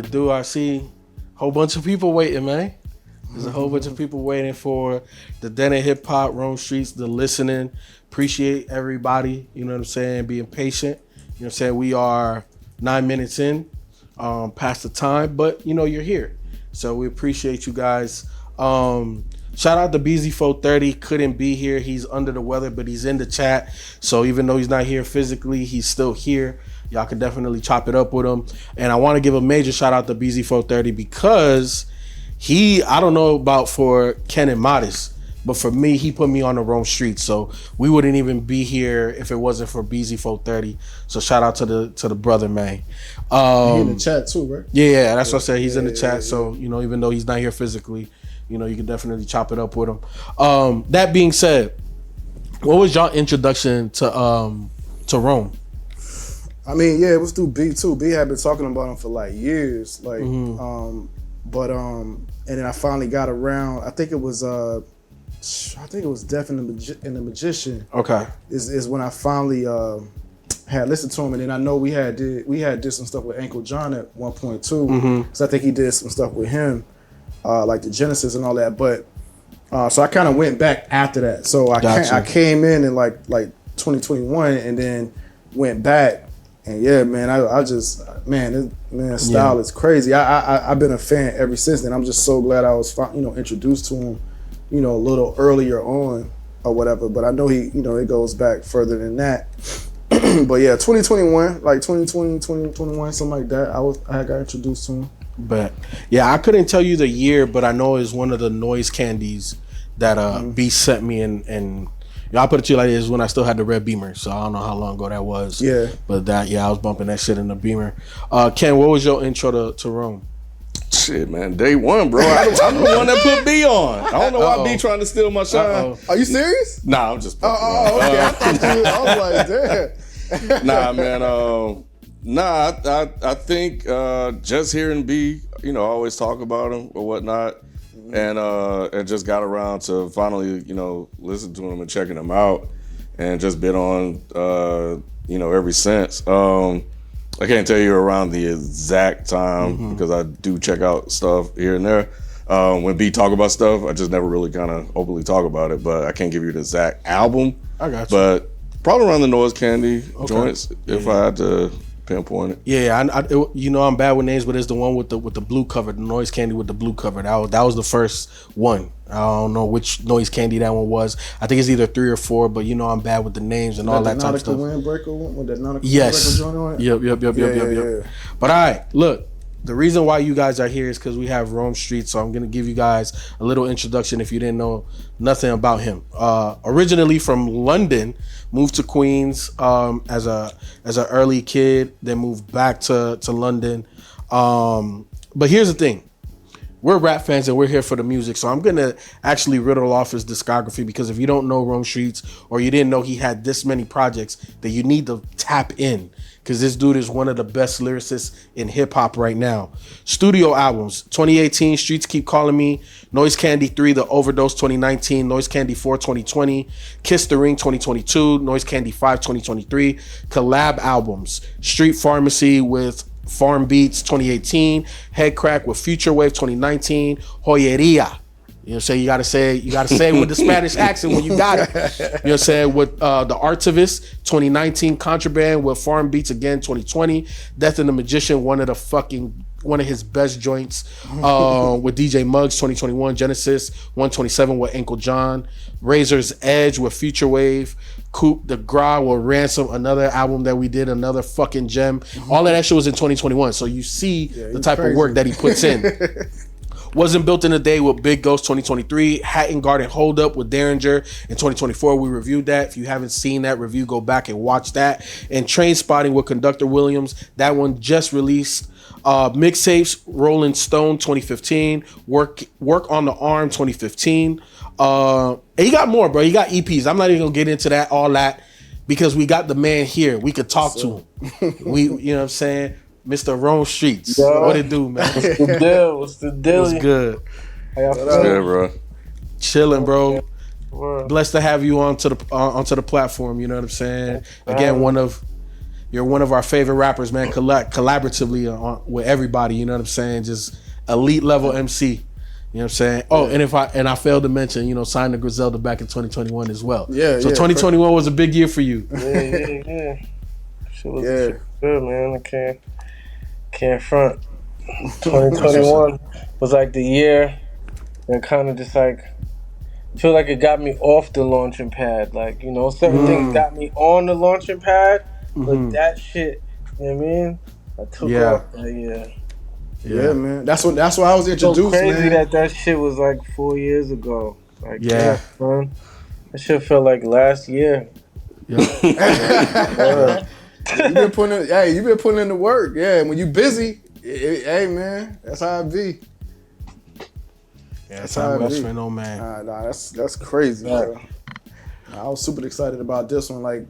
it do? I see a whole bunch of people waiting, man. There's a whole bunch of people waiting for the Den of Hip Hop, Rome Streetz, the listening. Appreciate everybody, you know what I'm saying, being patient. You know what I'm saying? We are 9 minutes in, past the time, but you know, you're here. So we appreciate you guys. Shout out to Beezy 430, couldn't be here. He's under the weather, but he's in the chat. So even though he's not here physically, he's still here. Y'all can definitely chop it up with him. And I want to give a major shout out to Beezy 430 because I don't know about for Ken and Modest, but for me, he put me on the Rome Streetz. So we wouldn't even be here if it wasn't for Beezy 430. So shout out to the brother, man. He's in the chat too, right? Yeah, that's what I said. He's in the chat. So, you know, even though he's not here physically, you know, you can definitely chop it up with him. That being said, what was y'all introduction to Rome? I mean, yeah, it was through B too. B had been talking about him for like years, like, and then I finally got around. I think it was definitely in the Magician. Okay, is when I finally had listened to him, and then I know we had did some stuff with Uncle John at 1.2. So I think he did some stuff with him. Like the Genesis and all that, but so I kind of went back after that. So I came in like 2021, and then went back, and yeah, man, I just style is crazy. I've been a fan ever since then. I'm just so glad I was introduced to him, a little earlier on or whatever. But I know he, it goes back further than that. But yeah, 2021, like 2020, 2021, something like that. I got introduced to him. But yeah, I couldn't tell you the year, but I know it's one of the noise candies that B sent me, and I'll put it to you like this: when I still had the red Beamer, so I don't know how long ago that was. Yeah, but I was bumping that shit in the Beamer. Ken, what was your intro to Rome? Shit, man, day one, bro. I'm the one that put B on. I don't know why B trying to steal my shine. Are you serious? Nah, I'm just. Okay. I was like, damn. Nah, man. I think just hearing B, always talk about him or whatnot, and just got around to finally, listen to him and checking him out, and just been on, ever since. I can't tell you around the exact time because I do check out stuff here and there. When B talk about stuff, I just never really kind of openly talk about it, but I can't give you the exact album. I got you. But probably around the Noise Candy joints, if I had to pinpoint it. Yeah, I'm bad with names, but it's the one with the blue cover, the Noise Candy with the blue cover. That was the first one. I don't know which Noise Candy that one was. I think it's either 3 or 4, but I'm bad with the names and all that type of stuff. Windbreaker one with that Nautica yes. joint on it? Yep. But all right, look. The reason why you guys are here is because we have Rome Streetz, so I'm gonna give you guys a little introduction if you didn't know nothing about him. Originally from London, moved to Queens as an early kid, then moved back to London. But here's the thing. We're rap fans and we're here for the music, so I'm gonna actually riddle off his discography, because if you don't know Rome Streetz or you didn't know he had this many projects, that you need to tap in, because this dude is one of the best lyricists in hip hop right now. Studio albums: 2018, Streets Keep Calling Me; Noise Candy 3, The Overdose 2019; Noise Candy 4 2020; Kiss the Ring 2022; Noise Candy 5 2023. Collab albums: Street Pharmacy with Farm Beats 2018, Head Crack with Future Wave 2019, Joyeria. You know what I'm saying? You gotta say it with the Spanish accent when you got it. You know what I'm saying? With The Artivist 2019, Contraband with Farm Beats again 2020, Death and the Magician, one of his best joints, with DJ Muggs 2021, Genesis 127 with Uncle John, Razor's Edge with Future Wave, Coupe de Gras with Ransom, another album that we did, another fucking gem. All of that shit was in 2021. So you see the type of work that he puts in. Wasn't Built in a Day with Big Ghost 2023, Hatton Garden Hold Up with Derringer in 2024. We reviewed that. If you haven't seen that review, go back and watch that. And Trainspotting with Conductor Williams, that one just released. Mixtapes, Rolling Stone 2015, Work on the Arm 2015. And he got more, bro. He got EPs. I'm not even gonna get into all that, because we got the man here. We could talk to him. You know what I'm saying? Mr. Rome Streetz. Yo. What it do, man? What's the deal? What's good? How y'all feeling? Good, bro. Chilling, bro. Blessed to have you onto the platform. You know what I'm saying? Again, one of You're one of our favorite rappers, man. Collaboratively with everybody. You know what I'm saying? Just elite level MC. You know what I'm saying? Oh, and I failed to mention, you know, signed to Griselda back in 2021 as well. Yeah. So 2021 was a big year for you. Yeah. Shit was good, man. I can't front. 2021 was like the year that kind of just like feel like it got me off the launching pad. Like, you know, certain things got me on the launching pad, but that shit, you know what I mean? I took off that year. Yeah, man. That's why I was introduced, so crazy man. that shit was like 4 years ago. Like, yeah, man. That shit felt like last year. Yeah. You've been putting in the work. Yeah, when you busy, hey man, that's how it be. Yeah, that's how it be. No man. Nah, that's crazy. Bro. I was super excited about this one. Like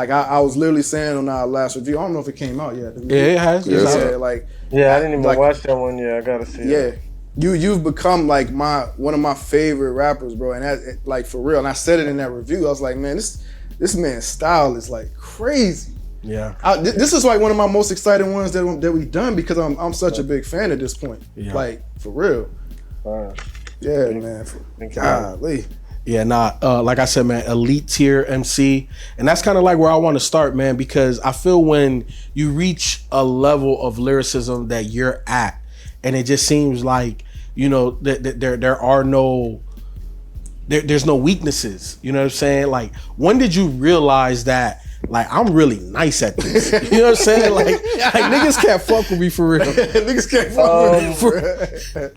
I was literally saying on our last review. I don't know if it came out yet. Yeah, it has. Yeah, I didn't even watch that one yet. I gotta see it. You've become like one of my favorite rappers, bro. And that, like, for real. And I said it in that review. I was like, man, this man's style is like crazy. Yeah. This is like one of my most exciting ones that we've done because I'm such a big fan at this point. Yeah. Like, for real. Yeah, man. Golly. Yeah, like I said, man, elite tier MC. And that's kind of like where I want to start, man, because I feel when you reach a level of lyricism that you're at, and it just seems like, you know, there's no weaknesses. You know what I'm saying? Like, when did you realize that, like, I'm really nice at this? You know what I'm saying? Like niggas can't fuck with me for real. Niggas can't fuck with me for real.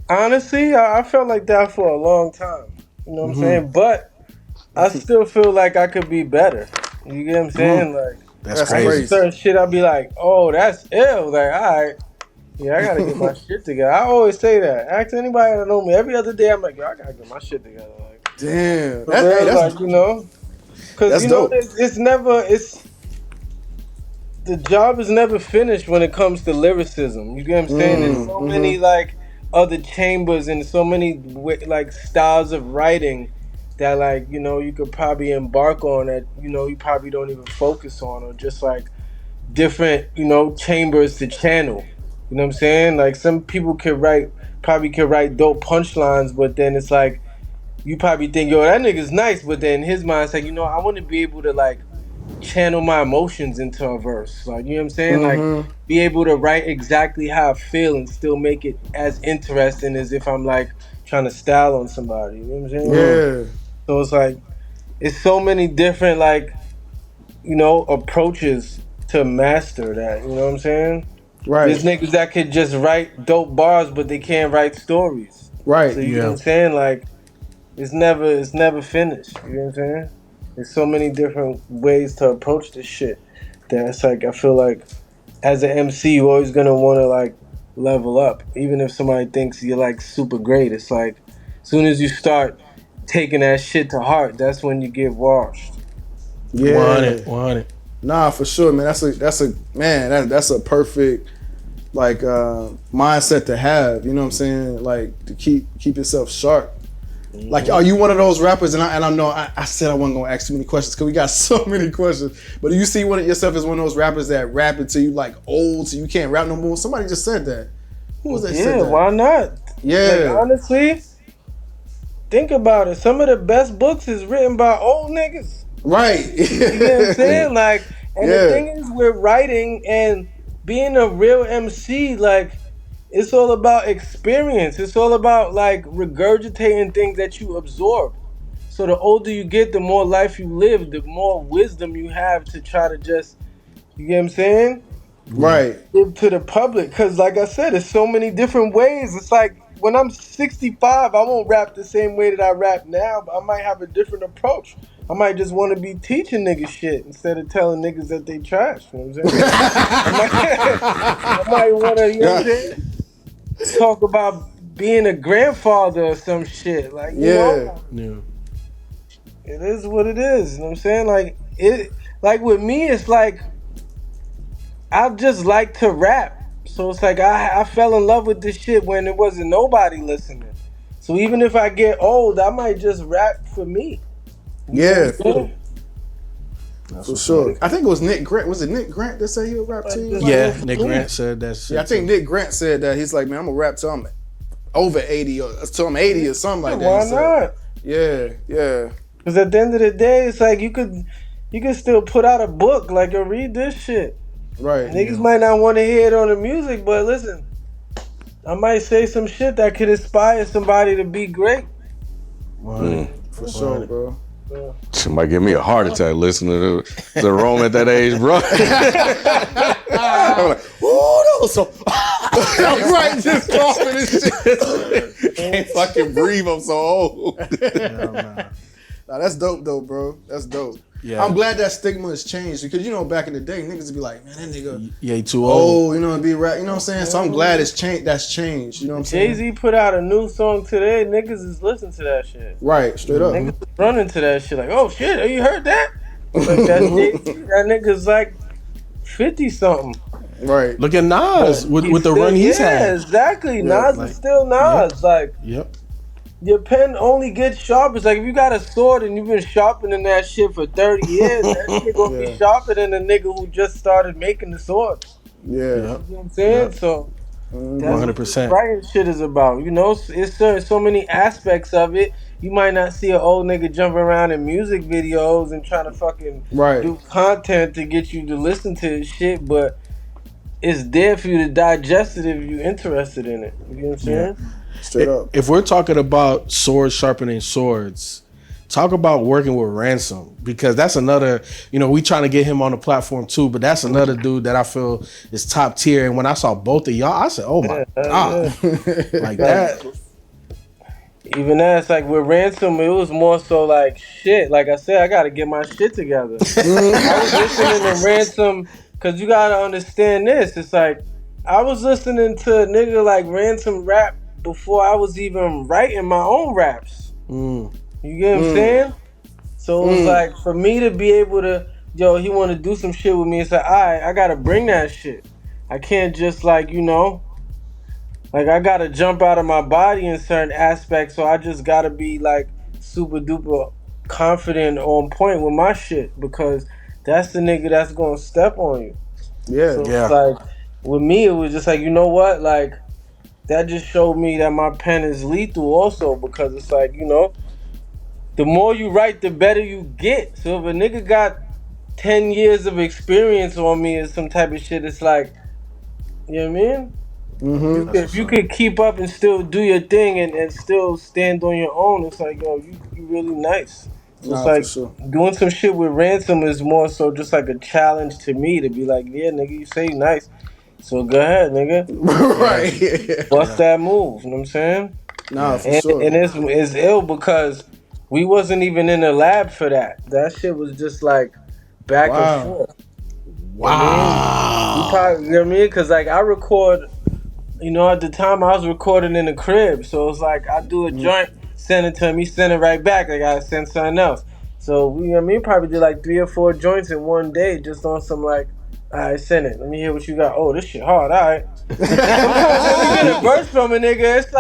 Honestly, I felt like that for a long time. You know what I'm saying? But I still feel like I could be better. You get what I'm saying? Like, that's crazy. Certain shit I'll be like, oh, that's ill. Like, all right. Yeah, I gotta get my shit together. I always say that. Ask anybody that know me. Every other day, I'm like, yo, I gotta get my shit together. Like, damn. That's like, you know, because, you know, the job is never finished when it comes to lyricism. You get what I'm saying? There's so many, like, other chambers and so many, like, styles of writing that, like, you know, you could probably embark on that, you know, you probably don't even focus on, or just, like, different, you know, chambers to channel. You know what I'm saying? Like, some people probably could write dope punchlines, but then it's like, you probably think, yo, that nigga's nice, but then in his mind, it's like, you know, I want to be able to, like, channel my emotions into a verse. Like, you know what I'm saying? Like, be able to write exactly how I feel and still make it as interesting as if I'm, like, trying to style on somebody. You know what I'm saying? Yeah. So it's like, it's so many different, like, you know, approaches to master that. You know what I'm saying? Right. There's niggas that could just write dope bars, but they can't write stories. Right. So you know what I'm saying? Like, it's never finished. You know what I'm saying? There's so many different ways to approach this shit that it's like, I feel like as an MC, you're always gonna wanna, like, level up. Even if somebody thinks you're, like, super great, it's like, as soon as you start taking that shit to heart, that's when you get washed. Yeah. Want it. Nah, for sure, man. That's a perfect, like, mindset to have. You know what I'm saying? Like, to keep yourself sharp. Like, are you one of those rappers? And I know I said I wasn't gonna ask too many questions because we got so many questions. But do you see yourself as one of those rappers that rap until you, like, old, so you can't rap no more? Somebody just said that. Who was that? Yeah, why not? Yeah. Like, honestly, think about it. Some of the best books is written by old niggas. Right. You know what I'm saying? Like, and the thing is, with writing and being a real MC, like, it's all about experience. It's all about, like, regurgitating things that you absorb. So the older you get, the more life you live, the more wisdom you have to try to just, you get what I'm saying? Right. Give to the public. Because, like I said, there's so many different ways. It's like, when I'm 65, I won't rap the same way that I rap now, but I might have a different approach. I might just want to be teaching niggas shit instead of telling niggas that they trash. You know what I'm saying? I might want to, you know what I'm saying? Talk about being a grandfather or some shit. Like, you know? It is what it is. You know what I'm saying? Like with me, it's like, I just like to rap. So it's like, I fell in love with this shit when there wasn't nobody listening. So even if I get old, I might just rap for me. Yeah. For sure. I think it was Nick Grant. Was it Nick Grant that said he would rap to you? Yeah, Nick Grant said that shit. Yeah, I think Nick Grant said that. He's like, man, I'm gonna rap till I'm over 80 or till I'm 80 or something like that. Why not? Yeah. Because at the end of the day, it's like you could still put out a book, like, yo, read this shit. Right. Niggas might not want to hear it on the music, but listen, I might say some shit that could inspire somebody to be great. For sure, bro. She might give me a heart attack listening to Rome at that age, bro. I'm like, ooh, that was so. Right, just coughing and shit. Can't fucking breathe. I'm so old. Nah, that's dope, though, bro. That's dope. Yeah. I'm glad that stigma has changed because back in the day, niggas would be like, man, that nigga, he too old. you know, be rap. You know what I'm saying? So I'm glad it's changed. That's changed. You know what I'm saying? Jay-Z put out a new song today. Niggas is listening to that shit. Right, straight up. Niggas is running to that shit like, oh shit, have you heard that? Like that nigga's like 50 something. Right. Look at Nas with the run he's had. Yeah, exactly. Nas is still Nas. Like, your pen only gets sharper. It's like if you got a sword and you've been sharpening that shit for 30 years, that shit gonna be sharper than the nigga who just started making the sword. Yeah. You know what I'm saying? So 100%. Writing shit is about. You know, it's so many aspects of it. You might not see an old nigga jumping around in music videos and trying to fucking do content to get you to listen to his shit, but it's there for you to digest it if you're interested in it. You know what I'm saying? Straight up. If we're talking about swords sharpening swords, talk about working with Ransom, because that's another, we trying to get him on the platform too, but that's another dude that I feel is top tier. And when I saw both of y'all, I said, oh my God. Like that. Even that's like with Ransom, it was more so like shit. Like I said, I got to get my shit together. I was listening to Ransom because you got to understand this. It's like I was listening to a nigga like Ransom rap before I was even writing my own raps. You get what I'm saying? So it was like for me to be able to, he want to do some shit with me. It's like, alright, I gotta bring that shit. I can't just like I gotta jump out of my body in certain aspects. So I just gotta be like super duper confident on point with my shit, because that's the nigga that's gonna step on you. So it's like with me, it was just like, you know what, like. That just showed me that my pen is lethal also, because it's like, the more you write, the better you get. So if a nigga got 10 years of experience on me or some type of shit, it's like, you know what I mean? Mm-hmm. If you could keep up and still do your thing and still stand on your own, it's like, you really nice. So it's like doing some shit with Ransom is more so just like a challenge to me to be like, yeah, nigga, you say you nice. So go ahead, nigga. Right. Bust that move. You know what I'm saying? Nah, for sure. And it's ill because we wasn't even in the lab for that. That shit was just like back and forth. Wow. You probably, you know what I mean? Because like I record, at the time I was recording in the crib. So it's like I do a joint, send it to him, he send it right back. I gotta send something else. So we, probably did like 3 or 4 joints in one day just on some like, alright, send it. Let me hear what you got. Oh, this shit hard. Alright. Sometimes when you get a verse from a nigga, it's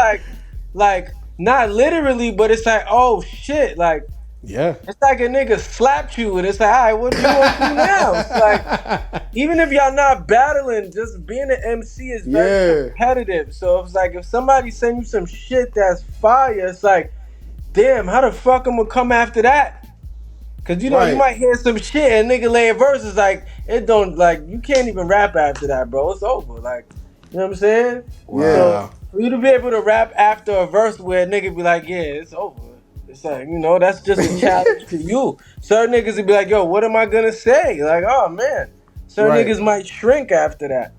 like not literally, but it's like, oh shit, like it's like a nigga slapped you, and it's like, alright, what do you want to do now? It's like, even if y'all not battling, just being an MC is very competitive. So it's like if somebody send you some shit that's fire, it's like, damn, how the fuck I'm gonna come after that? Cause you might hear some shit and nigga lay a verse, is like, it don't, like, you can't even rap after that, bro. It's over. Like, you know what I'm saying? Wow. So for you to be able to rap after a verse where a nigga be like, yeah, it's over. It's like, that's just a challenge to you. Certain niggas would be like, yo, what am I gonna say? Like, oh man. Certain niggas might shrink after that.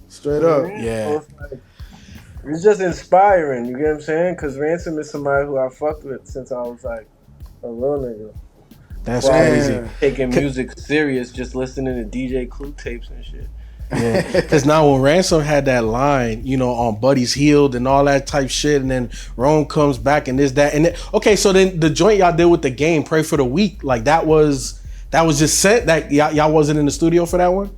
Straight up. Yeah. So it's just inspiring, you get what I'm saying? Cause Ransom is somebody who I fucked with since I was like a little nigga. That's crazy. Taking music serious, just listening to DJ Clue tapes and shit. Yeah, because now when Ransom had that line, on Buddy's Healed and all that type shit, and then Rome comes back and this, that, and then, okay, so then the joint y'all did with the game, Pray for the Weak, like that was just set, that y'all wasn't in the studio for that one?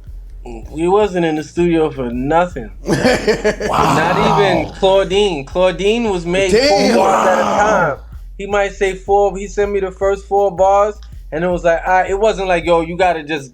We wasn't in the studio for nothing. Wow. Not even Claudine. Claudine was made 4 bars at a time. He might say 4, he sent me the first 4 bars. And it was like, it wasn't like, yo, you gotta just,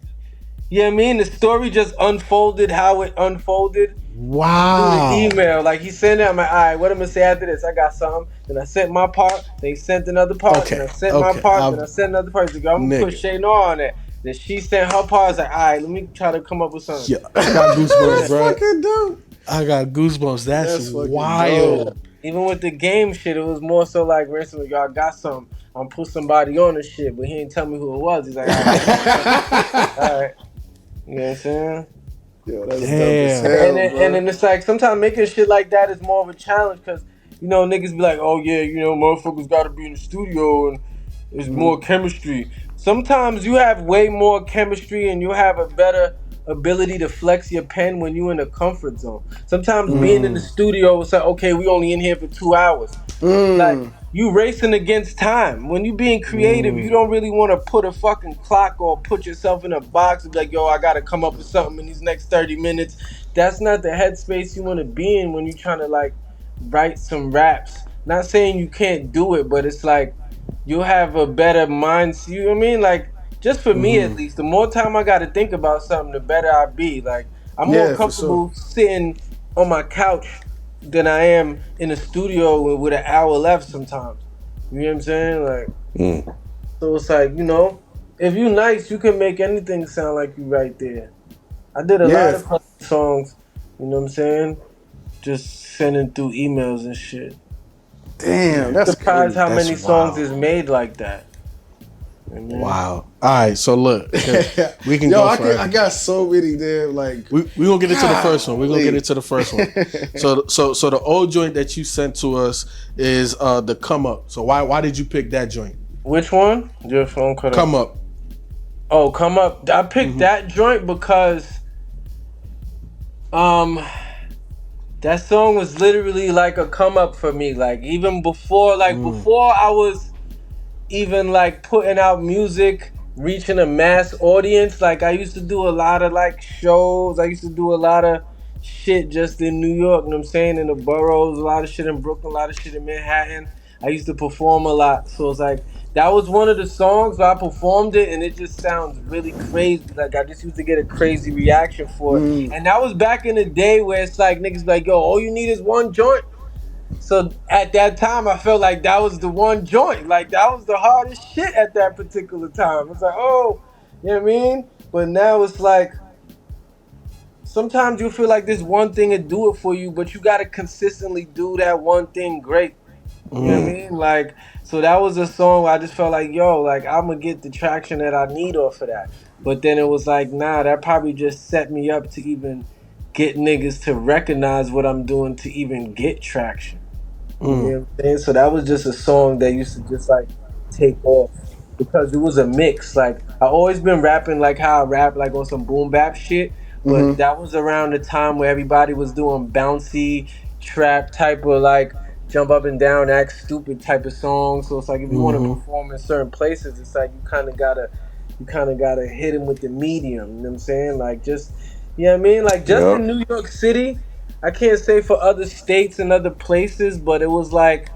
you know what I mean? The story just unfolded how it unfolded. Wow. Through the email. Like, he sent it, I'm like, all right, what am I gonna say after this? I got something. Then I sent my part. Then he sent another part. Then I sent my part. Then I sent another part. He's like, I'm gonna put Shay Noir on it. Then she sent her part. I was like, all right, let me try to come up with something. Yeah, I got goosebumps, bro. Fucking dope. I got goosebumps. That's wild. Dope. Even with the game shit, it was more so like, recently, y'all got something. I'm put somebody on the shit, but he didn't tell me who it was. He's like, all right. All right. You know what I'm saying? Yo, that's dope as hell, and then it's like, sometimes making shit like that is more of a challenge, because, you know, niggas be like, oh yeah, you know, motherfuckers gotta be in the studio and there's more chemistry. Sometimes you have way more chemistry and you have a better ability to flex your pen when you're in a comfort zone. Sometimes being in the studio, it's like, okay, we only in here for 2 hours. Like, you racing against time. When you being creative, you don't really want to put a fucking clock or put yourself in a box and be like, yo, I gotta come up with something in these next 30 minutes. That's not the headspace you want to be in when you're trying to like write some raps. Not saying you can't do it, but it's like you'll have a better mind. You know what I mean? Like, just for me at least, the more time I gotta think about something, the better I be. Like, I'm more comfortable sitting on my couch than I am in a studio with an hour left sometimes. You know what I'm saying? Like, so it's like, you know, if you nice, you can make anything sound like you right there. I did a lot of songs, you know what I'm saying? Just sending through emails and shit. Damn, that's surprised how many songs is made like that. Wow. All right, so look, we can go for I got so many there. Like, we gonna get into the first one. We're gonna get into the first one. So the old joint that you sent to us is the Come Up. So why did you pick that joint? Which one? Your phone cut Come Up. Oh, Come Up. I picked that joint because that song was literally like a come up for me. Like, even before before I was even like putting out music, reaching a mass audience, like I used to do a lot of like shows. I used to do a lot of shit just in New York, you know what I'm saying, in the boroughs, a lot of shit in Brooklyn, a lot of shit in Manhattan. I used to perform a lot. So it's like, that was one of the songs where I performed it and it just sounds really crazy. Like, I just used to get a crazy reaction for it. And that was back in the day where it's like, niggas be like, yo, all you need is one joint. So at that time, I felt like that was the one joint. Like, that was the hardest shit at that particular time. It's like, oh, you know what I mean? But now it's like, sometimes you feel like this one thing would do it for you, but you got to consistently do that one thing great. You know what I mean? Like, so that was a song where I just felt like, yo, like, I'm going to get the traction that I need off of that. But then it was like, nah, that probably just set me up to even get niggas to recognize what I'm doing to even get traction. You know what I'm saying? So that was just a song that used to just like take off because it was a mix. Like, I always been rapping like how I rap, like on some boom bap shit, but that was around the time where everybody was doing bouncy trap type of like jump up and down, act stupid type of songs. So it's like, if you want to perform in certain places, it's like you kind of gotta hit him with the medium. You know what I'm saying? Like, just, you know what I mean? Like, just in New York City, I can't say for other states and other places, but it was like,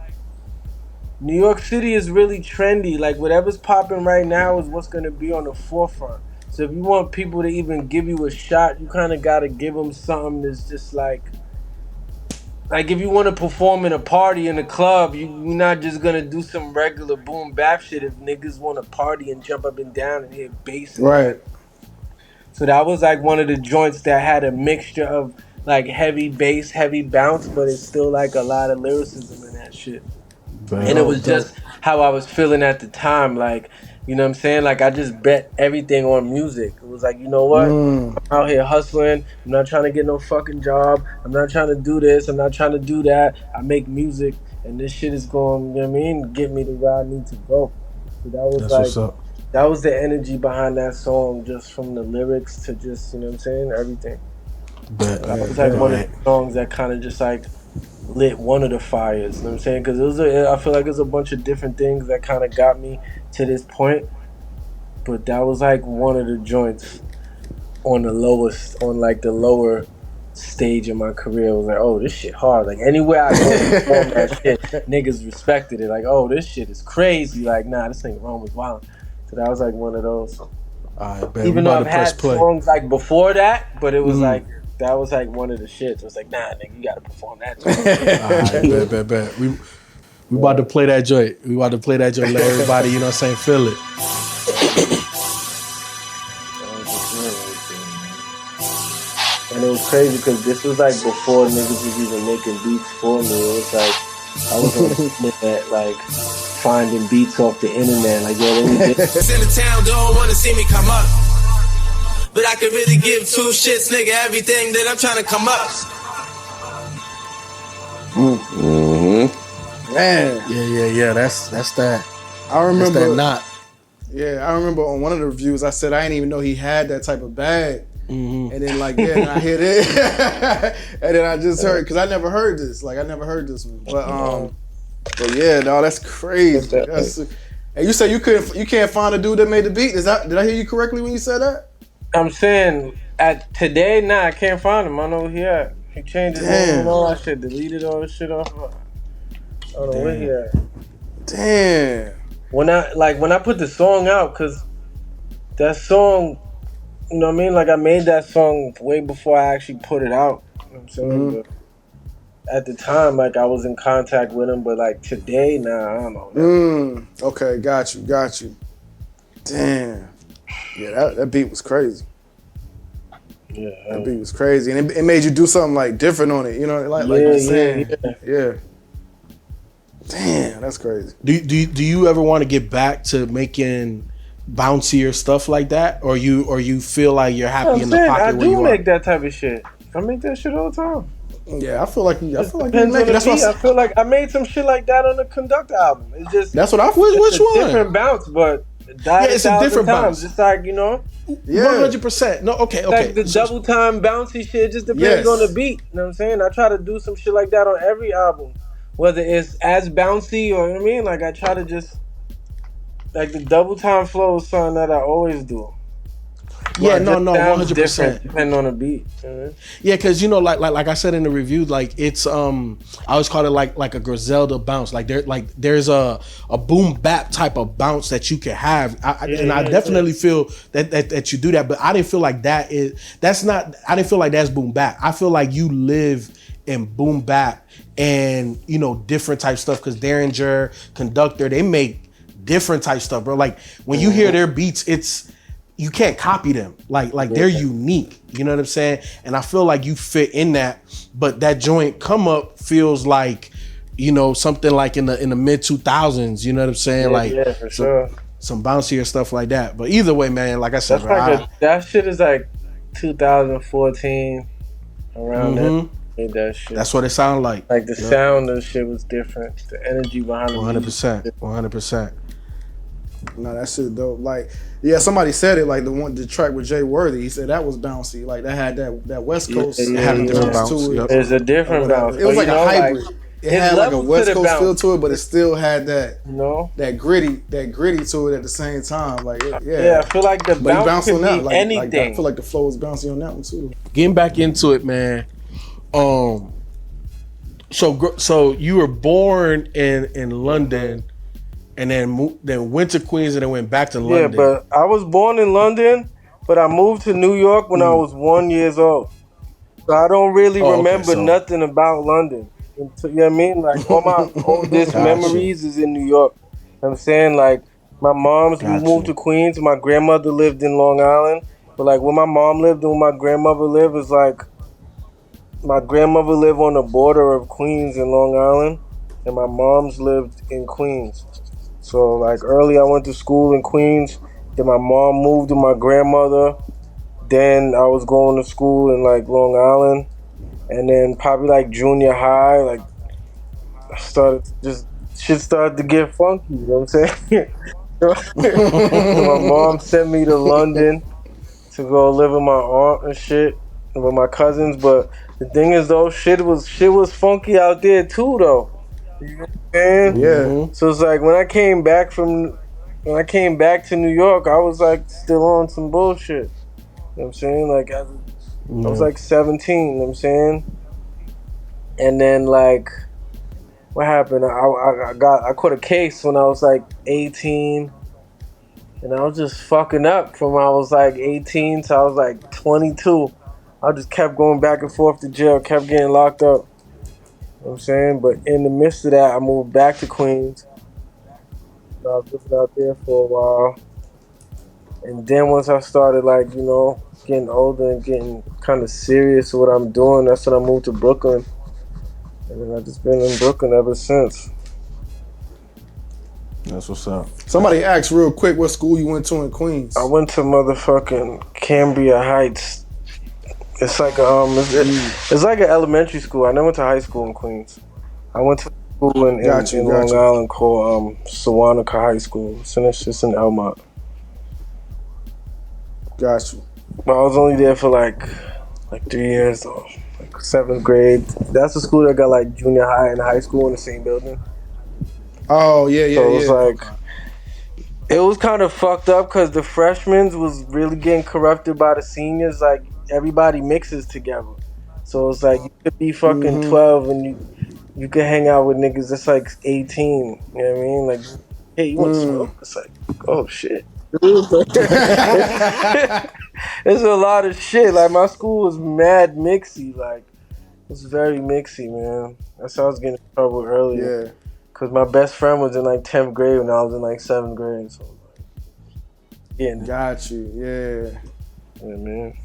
New York City is really trendy. Like, whatever's popping right now is what's gonna be on the forefront. So if you want people to even give you a shot, you kind of gotta give them something that's just like if you want to perform in a party in a club, you're not just gonna do some regular boom bap shit if niggas want to party and jump up and down and hit bass. Right. So that was like one of the joints that had a mixture of like heavy bass, heavy bounce, but it's still like a lot of lyricism in that shit. And it was just how I was feeling at the time. Like, you know what I'm saying? Like, I just bet everything on music. It was like, you know what? I'm out here hustling. I'm not trying to get no fucking job. I'm not trying to do this. I'm not trying to do that. I make music, and this shit is going, you know what I mean, get me to where I need to go. So that was what's up. That was the energy behind that song, just from the lyrics to just, you know what I'm saying, everything. That was like one of the songs that kind of just like lit one of the fires, you know what I'm saying? Because I feel like there's a bunch of different things that kind of got me to this point, but that was like one of the joints on the lower stage in my career. I was like, oh, this shit hard. Like, anywhere I go perform that shit, niggas respected it. Like, oh, this shit is crazy. Like, nah, this nigga Rome was wild. So that was like one of those. Even though I've had songs like before that, but it was like that was like one of the shits. It was like, nah, nigga, you gotta perform that. Alright, bet. We about to play that joint. We about to play that joint. Let everybody, you know what I'm saying, feel it. And it was crazy because this was like before niggas was even making beats for me. It was like I was on the internet, like finding beats off the internet. Like, yo, let me get in the town don't wanna see me come up, but I could really give two shits, nigga, everything that I'm trying to come up. Man. Yeah. That's that. I remember that's that knot. Yeah, I remember on one of the reviews I said I didn't even know he had that type of bag. And then like and I hit it, and then I just heard because I never heard this. Like I never heard this one. But yeah, no, that's crazy. And you said you can't find a dude that made the beat. Did I hear you correctly when you said that? I'm saying at today, nah, I can't find him. I know where he at. He changed his name and all that shit, deleted all this shit off. I don't know where he at. Damn. When I put the song out, cause that song, you know what I mean? Like I made that song way before I actually put it out. You know what I'm saying? But at the time, like I was in contact with him, but like today, nah, I don't know. Okay, got you. Damn. Yeah, that beat was crazy. Yeah, that beat was crazy, and it made you do something like different on it. You know, like you're saying. Yeah. Damn, that's crazy. Do you ever want to get back to making bouncier stuff like that, or you feel like you're happy in the pocket I where you are? do make that type of shit. I make that shit all the time. Yeah, I feel like you make it. That's I feel like I made some shit like that on the Conductor album. It's just that's what I. Which one? Different bounce, but it's a different bounce. It's like, you know, 100%. No, okay. Like the double time bouncy shit just depends on the beat. You know what I'm saying? I try to do some shit like that on every album, whether it's as bouncy or, you know what I mean. Like I try to just like the double time flow is something that I always do. Yeah, no, 100%. Depending on the beat. Yeah, because you know, like I said in the review, like it's I always call it like a Griselda bounce. Like there's a boom bap type of bounce that you can have, I definitely feel that you do that. But I didn't feel like I didn't feel like that's boom bap. I feel like you live in boom bap and you know different type stuff because Derringer, Conductor, they make different type stuff, bro. Like when you hear their beats, you can't copy them. Like they're unique. You know what I'm saying? And I feel like you fit in that. But that joint come up feels like, you know, something like in the mid 2000s. You know what I'm saying? Yeah, for sure. Some bouncier stuff like that. But either way, man, like I said, that shit is like 2014 around that. Made that shit. That's what it sounded like. Like the sound of the shit was different. The energy behind it. 100%. No, that shit dope. Like, yeah, somebody said it. Like the track with Jay Worthy, he said that was bouncy. Like that had that West Coast. It had a different bounce to it. There's a different bounce. It was like a hybrid. It had like a West Coast feel to it, but it still had that that gritty to it at the same time. Like I feel like the bounce could be anything. I feel like the flow was bouncy on that one too. Getting back into it, man. So you were born in London. And then went to Queens and then went back to London. Yeah, but I was born in London, but I moved to New York when I was 1 year old. So I don't really remember nothing about London. You know what I mean? Like all my oldest memories is in New York. You know what I'm saying? Like my mom's moved to Queens. My grandmother lived in Long Island. But like where my mom lived and where my grandmother lived is like my grandmother lived on the border of Queens and Long Island. And my mom's lived in Queens. So like early I went to school in Queens, then my mom moved to my grandmother, then I was going to school in like Long Island, and then probably like junior high, like shit started to get funky, you know what I'm saying? So my mom sent me to London to go live with my aunt and shit, and with my cousins, but the thing is though, shit was funky out there too though. You know what I'm saying? Yeah. So it's like when I came back to New York, I was like still on some bullshit. You know what I'm saying? Like I was like 17, you know what I'm saying? And then like what happened? I caught a case when I was like 18. And I was just fucking up from I was like 18 to I was like 22. I just kept going back and forth to jail, kept getting locked up. You know what I'm saying? But in the midst of that, I moved back to Queens. I was living out there for a while. And then once I started, like, you know, getting older and getting kind of serious with what I'm doing, that's when I moved to Brooklyn. And then I've just been in Brooklyn ever since. That's what's up. Somebody asked real quick what school you went to in Queens. I went to motherfucking Cambria Heights. It's like it's like an elementary school. I never went to high school in Queens. I went to school in Long Island called Sewanaka High School. It's in Elmont. Got you. But I was only there for like 3 years though. Like 7th grade. That's the school that got like junior high and high school in the same building. Oh yeah. So it was like, it was kind of fucked up because the freshmen was really getting corrupted by the seniors. Like everybody mixes together, so it's like you could be fucking 12 and you could hang out with niggas that's like 18. You know what I mean? Like, hey, you want to smoke? It's like, oh shit. There's a lot of shit. Like my school was mad mixy. Like it was very mixy, man. That's how I was getting in trouble earlier. Yeah. Cause my best friend was in like 10th grade when I was in like 7th grade. So yeah. Got you. Yeah. Yeah, man.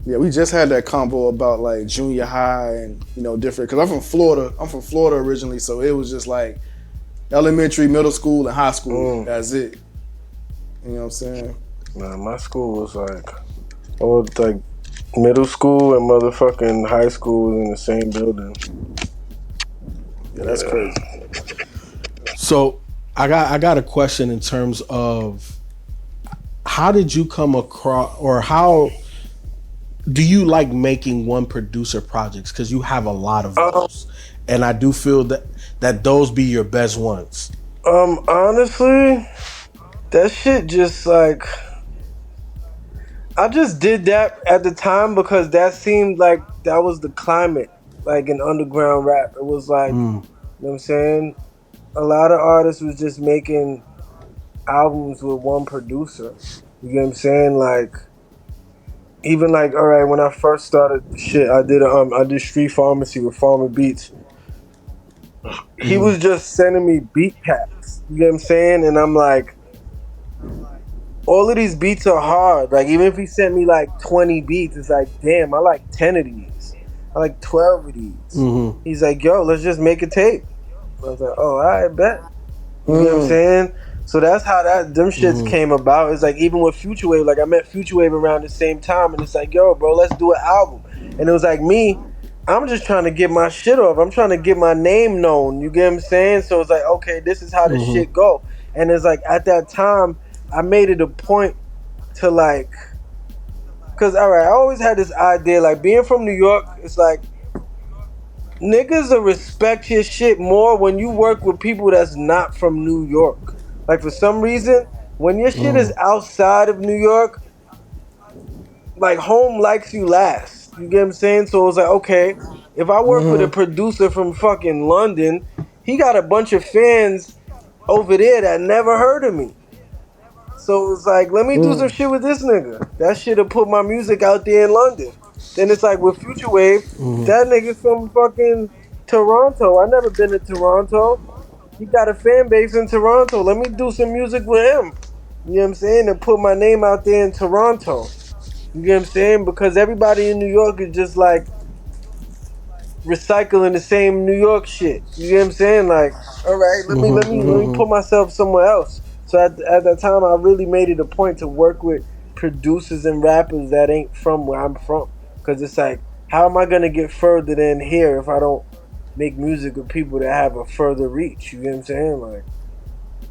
Yeah, we just had that combo about like junior high and, you know, different. Cause I'm from Florida. I'm from Florida originally, so it was just like elementary, middle school, and high school. That's it. You know what I'm saying? Nah, my school was like, middle school and motherfucking high school was in the same building. Yeah, that's crazy. So I got a question in terms of how did you come across, or how do you like making one producer projects? Because you have a lot of those, and I do feel that those be your best ones. Honestly, that shit just like, I just did that at the time because that seemed like that was the climate, like in underground rap. It was like, you know what I'm saying? A lot of artists was just making albums with one producer. You get what I'm saying? Like, even like, all right, when I first started shit, I did Street Pharmacy with Farmer Beats. He was just sending me beat packs. You get what I'm saying? And I'm like, all of these beats are hard. Like, even if he sent me like 20 beats, it's like, damn, I like 10 of these. I like 12 of these. He's like, yo, let's just make a tape. I was like, oh, I bet. You know what I'm saying? So that's how them shits came about. It's like, even with Future Wave, like I met Future Wave around the same time, and it's like, yo, bro, let's do an album. And it was like, me, I'm just trying to get my shit off. I'm trying to get my name known. You get what I'm saying? So it's like, okay, this is how this shit go. And it's like, at that time, I made it a point to like, cause all right, I always had this idea, like being from New York, it's like, niggas will respect your shit more when you work with people that's not from New York. Like for some reason, when your shit is outside of New York, like home likes you last. You get what I'm saying? So it's like, okay, if I work with a producer from fucking London, he got a bunch of fans over there that never heard of me. So it's like, let me do some shit with this nigga. That shit'll put my music out there in London. Then it's like with Future Wave, that nigga's from fucking Toronto. I never been to Toronto. He got a fan base in Toronto. Let me do some music with him. You know what I'm saying? And put my name out there in Toronto. You know what I'm saying? Because everybody in New York is just like recycling the same New York shit. You know what I'm saying? Like, all right, let me put myself somewhere else. So at that time, I really made it a point to work with producers and rappers that ain't from where I'm from. Because it's like, how am I going to get further than here if I don't make music with people that have a further reach? You get what I'm saying? Like,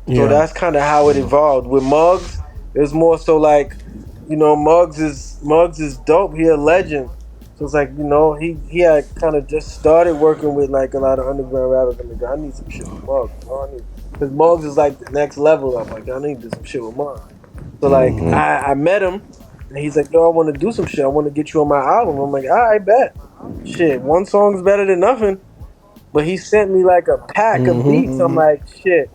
so that's kind of how it evolved. With Muggs, it was more so like, you know, Muggs is dope. He a legend. So it's like, you know, he had kind of just started working with like a lot of underground rappers. And like, I need some shit with Muggs. Because Muggs is like the next level up. Like, I need to do some shit with Muggs. So like, I met him. And he's like, yo, I want to do some shit. I want to get you on my album. I'm like, all right, bet. Shit, one song's better than nothing. But he sent me like a pack of beats. I'm like, shit.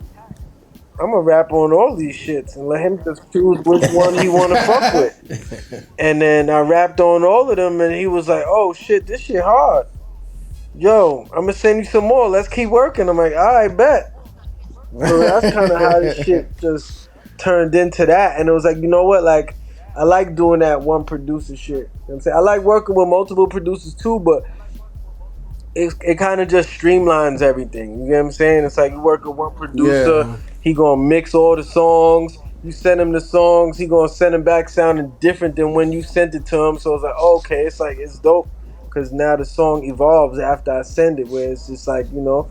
I'm gonna rap on all these shits and let him just choose which one he wanna fuck with. And then I rapped on all of them, and he was like, "Oh shit, this shit hard. Yo, I'm gonna send you some more. Let's keep working." I'm like, "All right, bet." So that's kind of how this shit just turned into that. And it was like, you know what? Like, I like doing that one producer shit. You know what I'm saying? I like working with multiple producers too, but it kind of just streamlines everything. You know what I'm saying? It's like you work with one producer, he gonna mix all the songs. You send him the songs, he gonna send them back sounding different than when you sent it to him. So it's like, okay, it's like it's dope because now the song evolves after I send it. Where it's just like, you know,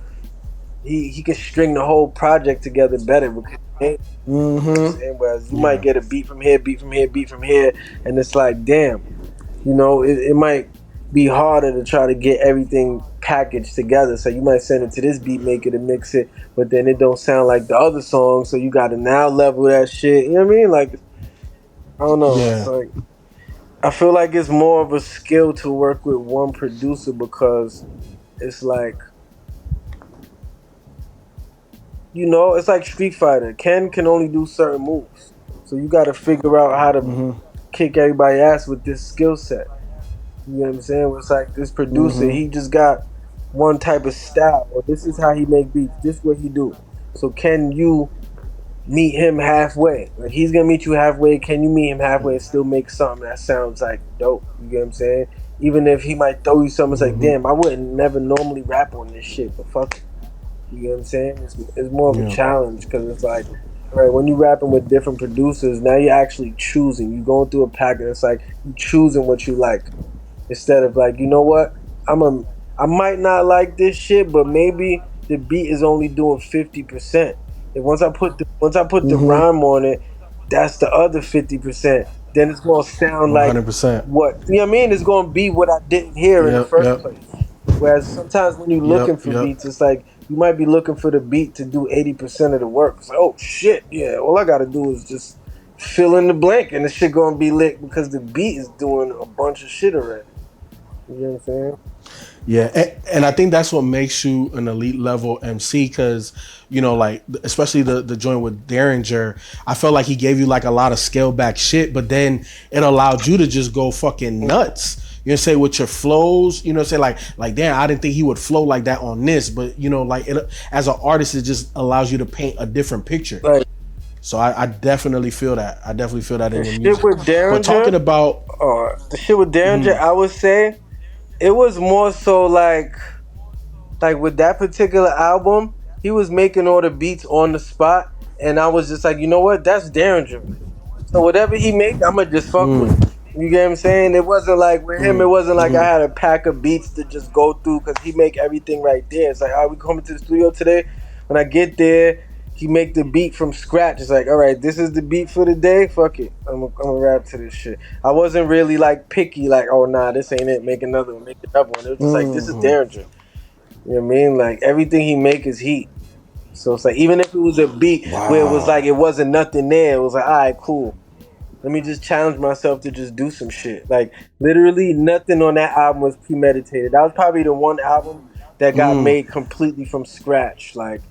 he can string the whole project together better. Because, whereas you might get a beat from here, beat from here, beat from here, and it's like, damn, you know, it might be harder to try to get everything packaged together. So you might send it to this beat maker to mix it, but then it don't sound like the other song, so you got to now level that shit. You know what I mean? Like, I don't know. Yeah. It's like, I feel like it's more of a skill to work with one producer because it's like, you know, it's like Street Fighter. Ken can only do certain moves, so you got to figure out how to kick everybody's ass with this skill set. You know what I'm saying? It's like this producer, he just got one type of style, or this is how he make beats, this is what he do. So can you meet him halfway? Like, he's gonna meet you halfway. Can you meet him halfway and still make something that sounds like dope? You get what I'm saying? Even if he might throw you something, it's like, damn, I wouldn't never normally rap on this shit, but fuck it. You get what I'm saying? It's more of a challenge because it's like, all right, when you rapping with different producers, now you're actually choosing. You going through a pack and it's like you choosing what you like. Instead of like, you know what, I might not like this shit, but maybe the beat is only doing 50%. And once I put the rhyme on it, that's the other 50%. Then it's gonna sound like 100%. what, you know what I mean? It's gonna be what I didn't hear in the first place. Whereas sometimes when you're looking for beats, it's like you might be looking for the beat to do 80% of the work. It's like, oh shit, yeah, all I gotta do is just fill in the blank, and the shit gonna be lit because the beat is doing a bunch of shit already. You know what I'm saying? Yeah, and I think that's what makes you an elite level MC, because, you know, like, especially the joint with Derringer, I felt like he gave you like a lot of scale back shit, but then it allowed you to just go fucking nuts. You know what I'm saying, with your flows, you know what I'm saying, like damn, I didn't think he would flow like that on this, but you know, like, it, as an artist, it just allows you to paint a different picture. Right. So I definitely feel that. I definitely feel that in the shit music. with Derringer, but talking about the shit with Derringer, I would say it was more so like with that particular album, he was making all the beats on the spot, and I was just like, you know what, that's Derringer. So whatever he make, I'ma just fuck with. You get what I'm saying? It wasn't like with him, it wasn't like I had a pack of beats to just go through, because he make everything right there. It's like, all right, we coming to the studio today. When I get there, he make the beat from scratch. It's like, all right, this is the beat for the day. Fuck it, I'm gonna rap to this shit. I wasn't really like picky, like, oh nah, this ain't it. Make another one. Make another one. It was just like, this is Derringer. You know what I mean? Like, everything he make is heat. So it's like, even if it was a beat where it was like it wasn't nothing there, it was like, all right, cool. Let me just challenge myself to just do some shit. Like, literally nothing on that album was premeditated. That was probably the one album that got made completely from scratch. Like,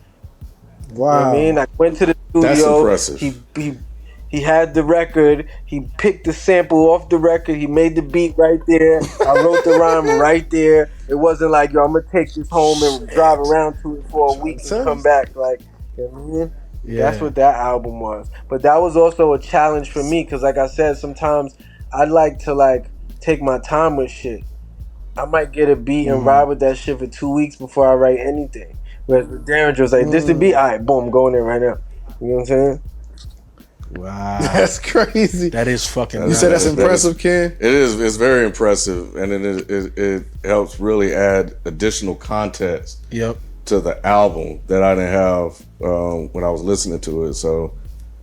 wow. You know what I mean? I went to the studio. That's impressive. He had the record. He picked the sample off the record. He made the beat right there. I wrote the rhyme right there. It wasn't like, yo, I'm gonna take this home and drive around to it for a week and come back. Like, you know what I mean? Yeah. That's what that album was. But that was also a challenge for me, because like I said, sometimes I like to like take my time with shit. I might get a beat and ride with that shit for 2 weeks before I write anything. Whereas with Derringer was like, this the beat, all right, boom, go in there right now. You know what I'm saying? Wow, that's crazy. That is fucking. You said that's impressive, Ken? It is. It's very impressive, and it helps really add additional context. Yep. To the album that I didn't have when I was listening to it. So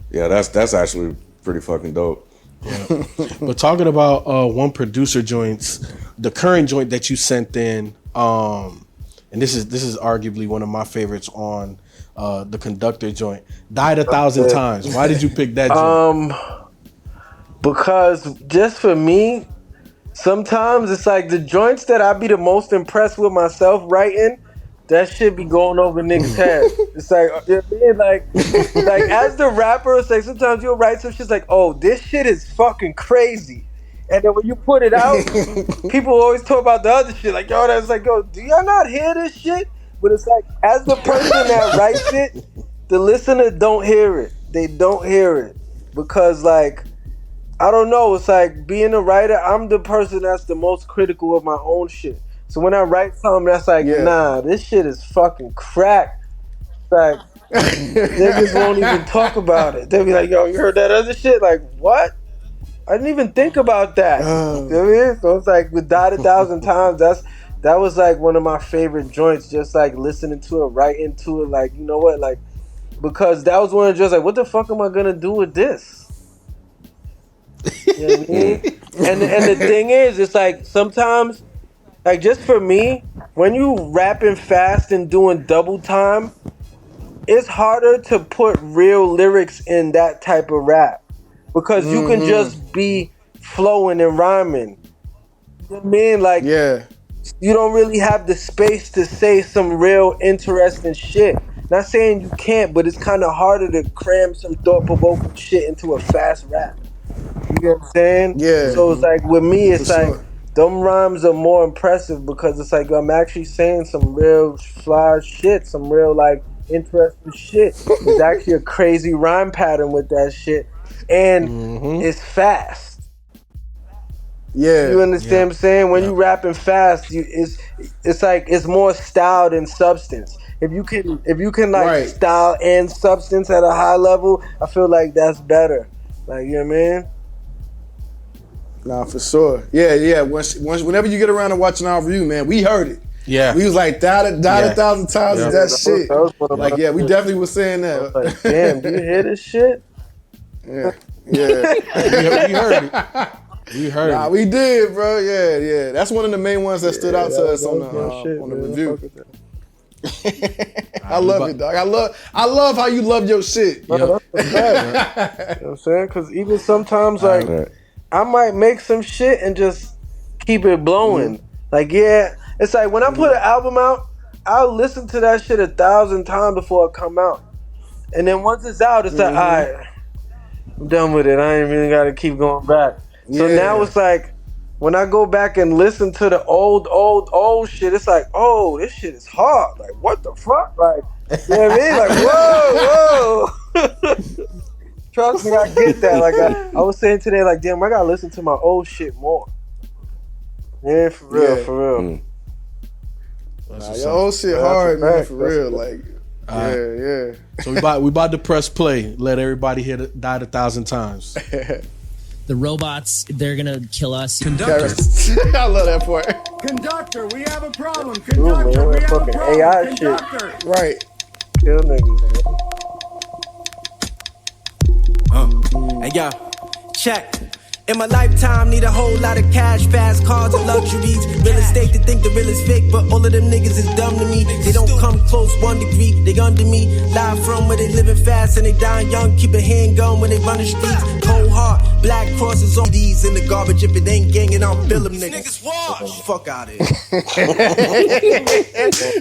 yeah, that's actually pretty fucking dope. Yeah. But talking about one producer joints, the current joint that you sent in, and this is arguably one of my favorites on the Conductor joint, Died 1,000 Times. Why did you pick that joint? Because just for me, sometimes it's like the joints that I be the most impressed with myself writing, that shit be going over niggas' heads. It's like, you know what I mean? Like as the rapper, it's like sometimes you'll write some shit like, oh, this shit is fucking crazy. And then when you put it out, people always talk about the other shit. Like, yo, that's like, yo, do y'all not hear this shit? But it's like, as the person that writes it, the listener don't hear it. They don't hear it. Because, like, I don't know. It's like, being a writer, I'm the person that's the most critical of my own shit. So when I write something that's like, nah, this shit is fucking crack. Like, niggas won't even talk about it. They'll be like, yo, you heard that other shit? Like, what? I didn't even think about that. You know what I mean? So it's like, with Died 1,000 Times, that was like one of my favorite joints, just like listening to it, writing to it, like, you know what, like, because that was one of just like, what the fuck am I gonna do with this? You know what I mean? And the thing is, it's like sometimes, like just for me, when you rapping fast and doing double time, it's harder to put real lyrics in that type of rap because you can just be flowing and rhyming. You know what I mean? Like, you don't really have the space to say some real interesting shit. Not saying you can't, but it's kind of harder to cram some thought-provoking shit into a fast rap. You get what I'm saying? Yeah. So it's like, with me, it's like, them rhymes are more impressive because it's like, I'm actually saying some real fly shit, some real, like, interesting shit. There's actually a crazy rhyme pattern with that shit. And it's fast. Yeah, you understand what I'm saying? When you rapping fast, it's like it's more style than substance. If you can like style and substance at a high level, I feel like that's better. Like, you know what I mean? Nah, for sure. Yeah. Whenever you get around to watching our review, man, we heard it. Yeah, we was like died 1,000 times with that shit. Like, we definitely was saying that. Like, damn, do you hear this shit? Yeah. We heard it. We heard it. We did, bro. Yeah. That's one of the main ones that stood out to us on the review. I love it, dog. I love how you love your shit. You know what I'm saying? Because even sometimes, like, I might make some shit and just keep it blowing. Like, it's like when I put an album out, I'll listen to that shit 1,000 times before it come out. And then once it's out, it's like, all right, I'm done with it. I ain't really got to keep going back. So now it's like, when I go back and listen to the old shit, it's like, oh, this shit is hard. Like, what the fuck? Like, you know what I mean? Like, whoa. Trust me, I get that. Like, I was saying today, like, damn, I gotta listen to my old shit more. Yeah, for real. Nah, your old shit hard, man, for real. Like, yeah. So we about to press play. Let everybody hear Died 1,000 Times. The robots, they're gonna kill us. Conductor. I love that part. Conductor, we have a problem. Conductor, we have a problem. AI Conductor. shit. Right. Kill niggas, man. Hey, yo, check. In my lifetime, need a whole lot of cash, fast cars, and luxuries. Real estate, they think the real is fake, but all of them niggas is dumb to me. They don't come close, 1 degree, they under me. Live from where they living fast and they dying young. Keep a handgun when they run the streets. Cold heart, black crosses on these in the garbage. If it ain't gangin', I'll bill them niggas. Fuck out of here.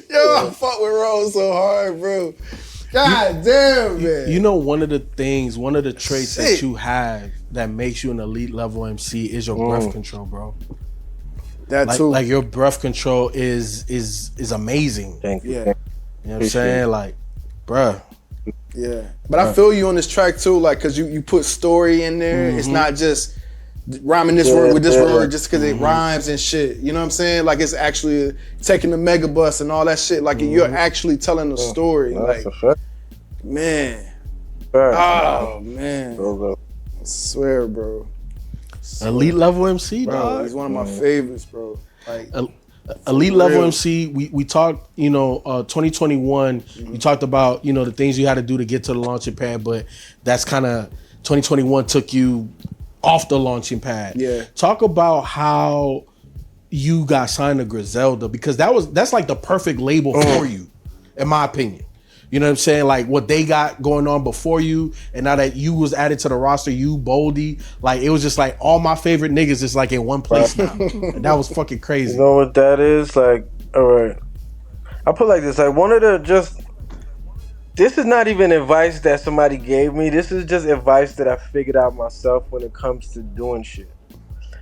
Yo, I fuck with Rose so hard, bro. God damn, man. You know, one of the traits that you have that makes you an elite level MC is your breath control, bro. That too. Like your breath control is amazing. Thank you. Yeah. You know what I'm saying? Like, bruh. Yeah. But I feel you on this track too, like, cause you put story in there. It's not just rhyming this word with this word just because it rhymes and shit. You know what I'm saying? Like, it's actually taking the megabus and all that shit. Like, you're actually telling a story. Like, man. Oh, man. I swear, bro. Elite level MC, bro, dog. He's one of my favorites, bro. Like, elite level MC. We talked, 2021. We talked about, the things you had to do to get to the launching pad, but that's kind of 2021 took you off the launching pad. Yeah. Talk about how you got signed to Griselda, because that's like the perfect label for you, in my opinion. You know what I'm saying? Like, what they got going on before you, and now that you was added to the roster, you, Boldy, like, it was just like all my favorite niggas is like in one place now. And that was fucking crazy. You know what that is? Like, all right. I put like this, like one of the this is not even advice that somebody gave me. This is just advice that I figured out myself when it comes to doing shit.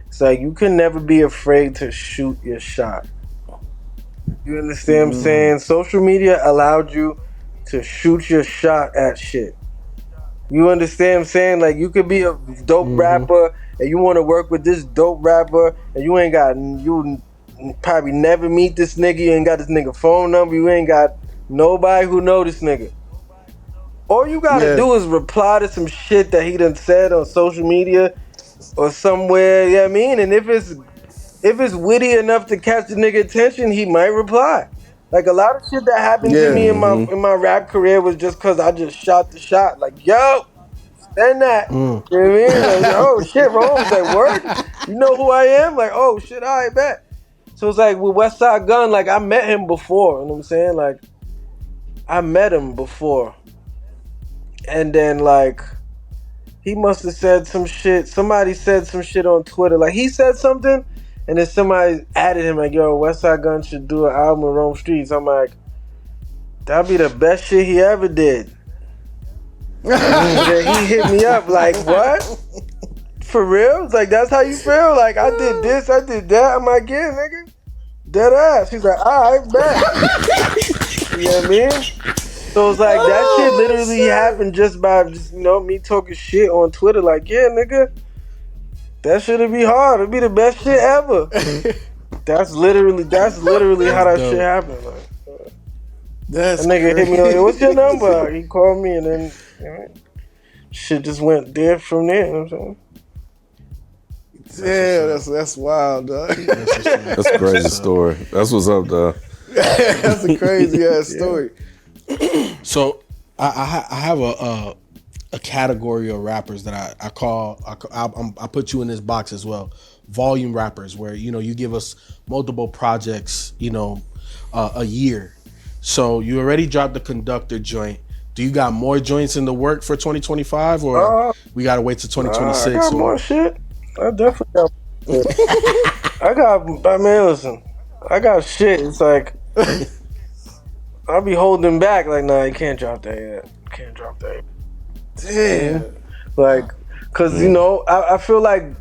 It's like you can never be afraid to shoot your shot. You understand what I'm saying? Social media allowed you to shoot your shot at shit. You understand what I'm saying? Like you could be a dope rapper and you want to work with this dope rapper and you probably never meet this nigga. You ain't got this nigga phone number. You ain't got nobody who know this nigga. All you gotta do is reply to some shit that he done said on social media or somewhere, you know what I mean? And if it's witty enough to catch the nigga attention, he might reply. Like a lot of shit that happened to me in my rap career was just cause I just shot the shot. Like, yo, stand that. You know what I mean? Like, oh shit, Rome. Like, word? You know who I am? Like, oh shit, I bet. So it's like with Westside Gunn, like I met him before, you know what I'm saying? Like I met him before. And then like he must have said some shit. Somebody said some shit on Twitter. Like he said something and then somebody added him like, yo, Westside Gunn should do an album with Rome Streetz. I'm like, that'd be the best shit he ever did. And then he hit me up like, what? For real? It's like, that's how you feel? Like, I did this, I did that. I'm like, yeah, nigga. Dead ass. He's like, all right, bet. You know what I mean? So it's like, that shit literally happened just by, me talking shit on Twitter. Like, yeah, nigga, that shit'd be hard. It'd be the best shit ever. That's literally how that shit happened. Like, that nigga hit me on, what's your number? He called me and then shit just went there from there. You know what I'm saying? Yeah, that's wild, dog. That's a crazy story. That's what's up, dog. That's a crazy ass story. So I have a category of rappers that I put you in this box as well. Volume rappers, where you give us multiple projects, a year. So you already dropped the Conductor joint. Do you got more joints in the work for 2025, or we gotta wait till 2026? I got more shit. I definitely got shit. Listen, I got shit. It's like I'll be holding back. Like, nah, you can't drop that yet. Can't drop that yet. Damn. Like, cause I feel like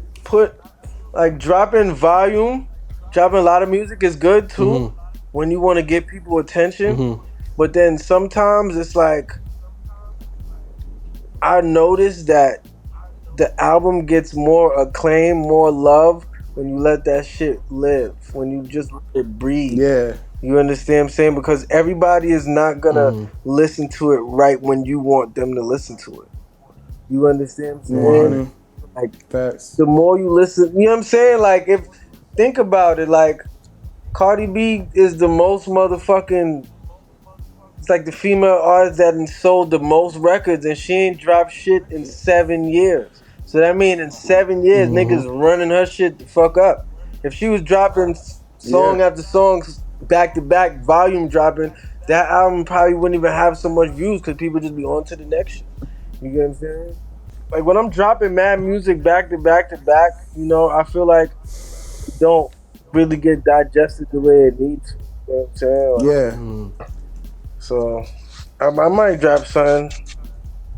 dropping volume, dropping a lot of music is good too when you want to get people attention. But then sometimes it's like I noticed that the album gets more acclaim, more love when you let that shit live, when you just let it breathe. Yeah. You understand what I'm saying? Because everybody is not gonna listen to it right when you want them to listen to it. You understand what I'm saying? Like, the more you listen, you know what I'm saying? Like, think about it, like, Cardi B is the most motherfucking, it's like the female artist that sold the most records and she ain't dropped shit in 7 years. So that means in 7 years, niggas running her shit the fuck up. If she was dropping song after song, back to back, volume dropping, that album probably wouldn't even have so much views because people just be on to the next shit. You get what I'm saying? Like when I'm dropping mad music back to back to back, I feel like it don't really get digested the way it needs to. You know what I'm saying? Like, so I might drop something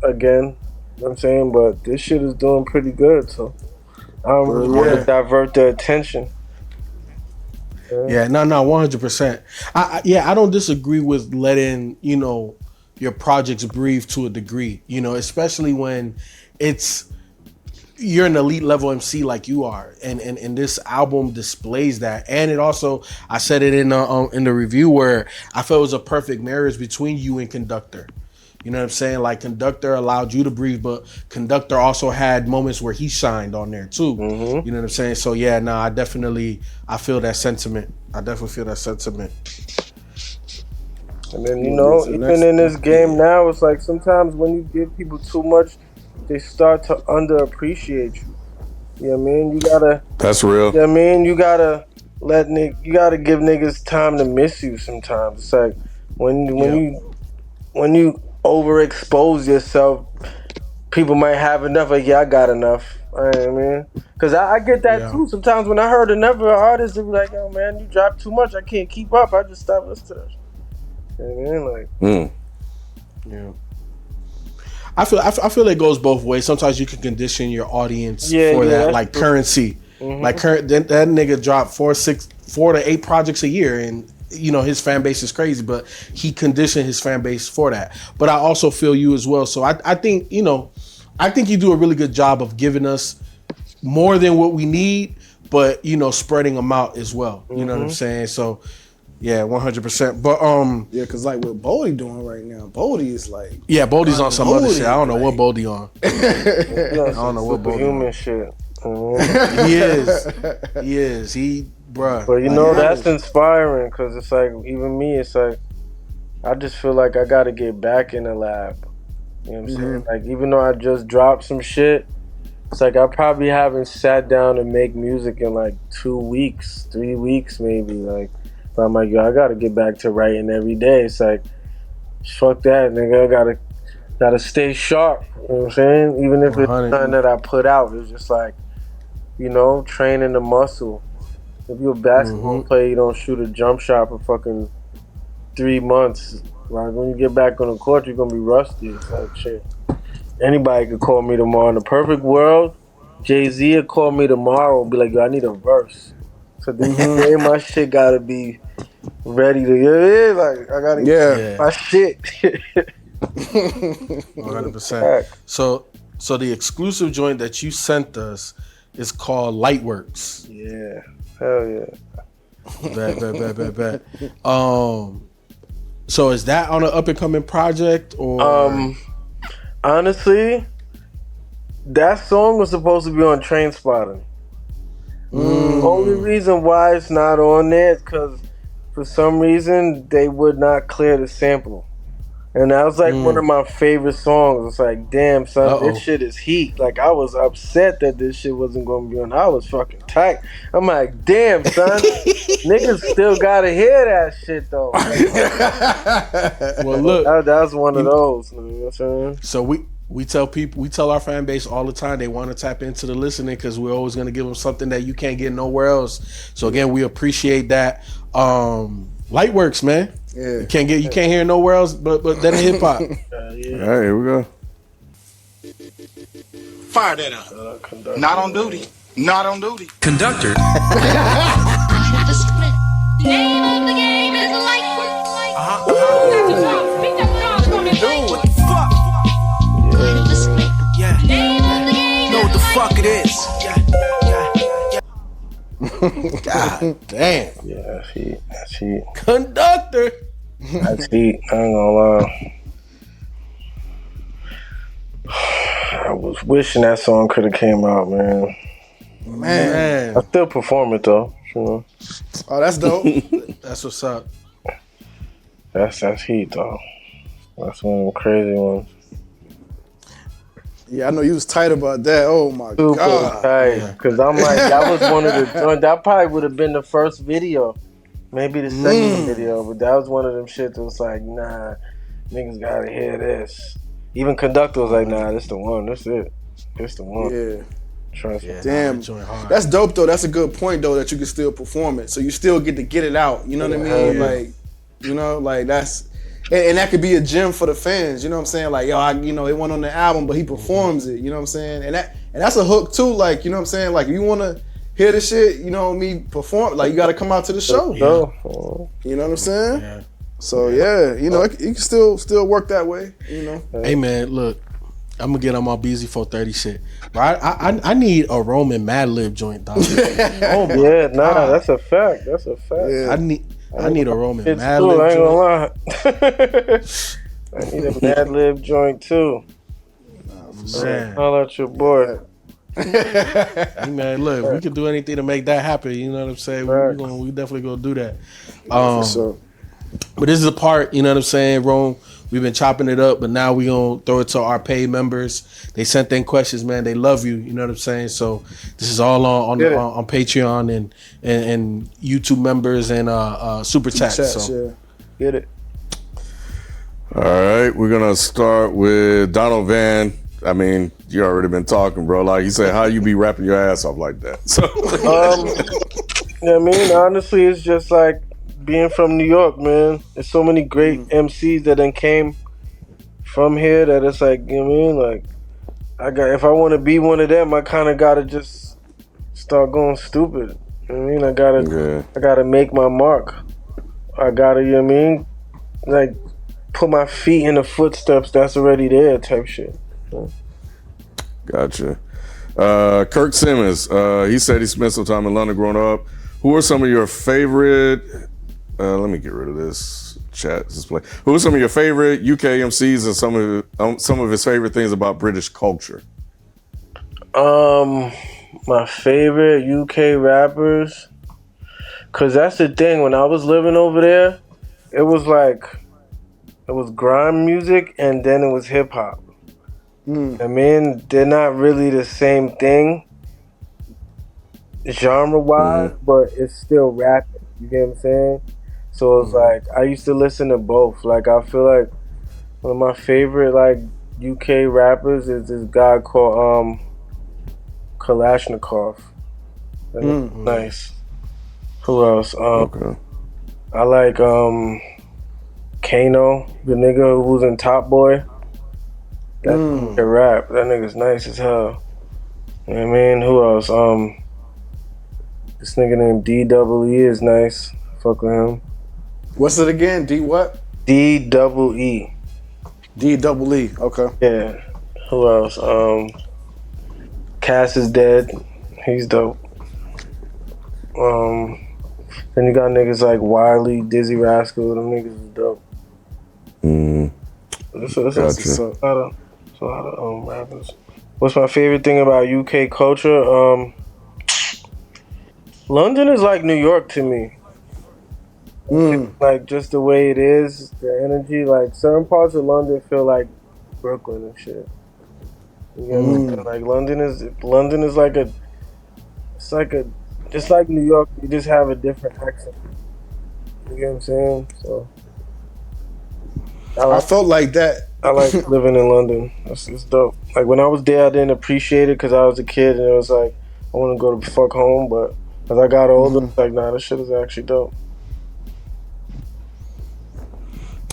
again. You know what I'm saying? But this shit is doing pretty good, so I don't really want to divert the attention. Yeah, no, 100%. I don't disagree with letting, your projects breathe to a degree, especially when you're an elite level MC like you are, and this album displays that. And it also, I said it in the review where I felt it was a perfect marriage between you and Conductor. You know what I'm saying? Like, Conductor allowed you to breathe, but Conductor also had moments where he shined on there too. You know what I'm saying? So yeah, I feel that sentiment. I definitely feel that sentiment. And then, even in this game now, it's like sometimes when you give people too much, they start to underappreciate you. You know what I mean? You gotta. That's real. You know what I mean? You gotta you gotta give niggas time to miss you sometimes. It's like when you overexpose yourself, people might have enough. Like, yeah, I got enough. You know what I mean? Because I get that too. Sometimes when I heard another artist, they be like, yo, man, you dropped too much. I can't keep up. I just stopped listening to that. You know what I mean? Like, yeah. I feel it goes both ways. Sometimes you can condition your audience for that, like currency. Like that nigga dropped 4 to 8 projects a year, and you know his fan base is crazy, but he conditioned his fan base for that. But I also feel you as well. So I think you do a really good job of giving us more than what we need, but you know spreading them out as well. You know what I'm saying? So. Yeah, 100%. But yeah, cause like what Bodie doing right now, Bodie is like Bodie's on some other shit. I don't know what Bodie on. I don't know what Bodie human shit. He is. Bruh. But you know that's inspiring, cause it's like even me, it's like I just feel like I gotta get back in the lab. You know what I'm saying? Like even though I just dropped some shit, it's like I probably haven't sat down and make music in like 2 weeks, 3 weeks maybe, like. But I'm like, yo, I gotta get back to writing every day. It's like, fuck that, nigga. I gotta stay sharp. You know what I'm saying? Even if it's something that I put out, it's just like, you know, training the muscle. If you're a basketball player, you don't shoot a jump shot for fucking 3 months. Like when you get back on the court, you're gonna be rusty. It's like shit. Anybody could call me tomorrow. In the perfect world, Jay-Z would call me tomorrow and be like, yo, I need a verse. So then my shit gotta be ready to like I gotta get my shit. 100%. So the exclusive joint that you sent us is called Lightworks. Yeah. Hell yeah. Bet. So is that on an up and coming project or honestly, that song was supposed to be on Trainspotting. Only reason why it's not on there is because for some reason they would not clear the sample, and that was like one of my favorite songs. It's like, damn son, this shit is heat. Like I was upset that this shit wasn't gonna be on. I was fucking tight. I'm like, damn son, niggas still gotta hear that shit though. Well, look, that was one of those. You know what I'm saying? So we tell our fan base all the time they want to tap into the listening because we're always going to give them something that you can't get nowhere else. So again, we appreciate that. Lightworks, man. Yeah. You can't hear it nowhere else but that hip hop. All right, here we go. Fire that up. Not on duty. Not on duty. Conductor. Name of the game is Lightworks. What the fuck? Yeah. Know what the fuck it is. God damn. Yeah, that's heat. Conductor. That's heat. I ain't gonna lie. I was wishing that song could have came out, man. Man. I still perform it though. Sure. Oh, that's dope. That's what's up. That's heat though. That's one of them crazy ones. Yeah, I know you was tight about that. Oh my Super god. tight. Cause I'm like, that was one of the joints. That probably would have been the first video. Maybe the second video, but that was one of them shit that was like, nah, niggas gotta hear this. Even Conductor was like, nah, this the one. That's it. This the one. Yeah. Trust me. Damn. That's dope though. That's a good point though, that you can still perform it. So you still get to get it out. You know what I mean? Yeah. Like, you know, like that's and that could be a gem for the fans, you know what I'm saying? Like, yo, it wasn't on the album, but he performs it, you know what I'm saying? And that's a hook too, like, you know what I'm saying? Like, if you wanna hear the shit, you know me perform, like you gotta come out to the show. Yeah. You know what I'm saying? Yeah. So yeah, you know, you can still work that way, you know. Hey man, look, I'm gonna get on my Beezy 430 shit. But I need a Roman Mad Lib joint, dog. Oh my God. That's a fact. That's a fact. Yeah. I need a Roman Mad too, Lib I ain't joint. gonna lie. I need a Mad Lib joint too. Man. Holla at your boy. Hey man, look, we can do anything to make that happen. You know what I'm saying? We definitely gonna do that. For sure. But this is a part, you know what I'm saying, Rome. We've been chopping it up, but now we gonna throw it to our paid members. They sent in questions, man. They love you, you know what I'm saying. So this is all on Patreon and YouTube members and super chats. So Get it. All right, we're gonna start with Donald Van. I mean, you already been talking, bro. Like you said, how you be rapping your ass off like that? So, I mean, honestly, it's just like being from New York, man. There's so many great MCs that then came from here that it's like, you know what I mean? Like, if I want to be one of them, I kind of gotta just start going stupid. You know what I mean? I gotta make my mark. I gotta, you know what I mean? Like, put my feet in the footsteps that's already there type shit. Gotcha. Kirk Simmons, he said he spent some time in London growing up. Who are some of your favorite, let me get rid of this chat display. Who are some of your favorite UK MCs and some of his favorite things about British culture? My favorite UK rappers, cause that's the thing, when I was living over there, it was grime music and then it was hip hop. I mean, they're not really the same thing genre-wise, but it's still rapping. You get what I'm saying? So it's like, I used to listen to both. Like, I feel like one of my favorite, like, UK rappers is this guy called Kalashnikov. Nice. Who else? I like Kano, the nigga who's in Top Boy. That nigga rap. That nigga's nice as hell. You know what I mean? Who else? This nigga named DEE is nice. Fuck with him. What's it again? D what? DEE. DEE. Okay. Yeah. Who else? Cass is dead. He's dope. Then you got niggas like Wiley, Dizzy Rascal. Them niggas is dope. That's a lot of rappers. What's my favorite thing about UK culture? London is like New York to me. Like, just the way it is, the energy. Like, certain parts of London feel like Brooklyn and shit. You know what I'm saying? Like, London is like just like New York, you just have a different accent. You get what I'm saying? So I felt like that. I like living in London. It's dope. Like, when I was there, I didn't appreciate it because I was a kid and it was like, I want to go to fuck home. But as I got older, it's like, nah, this shit is actually dope.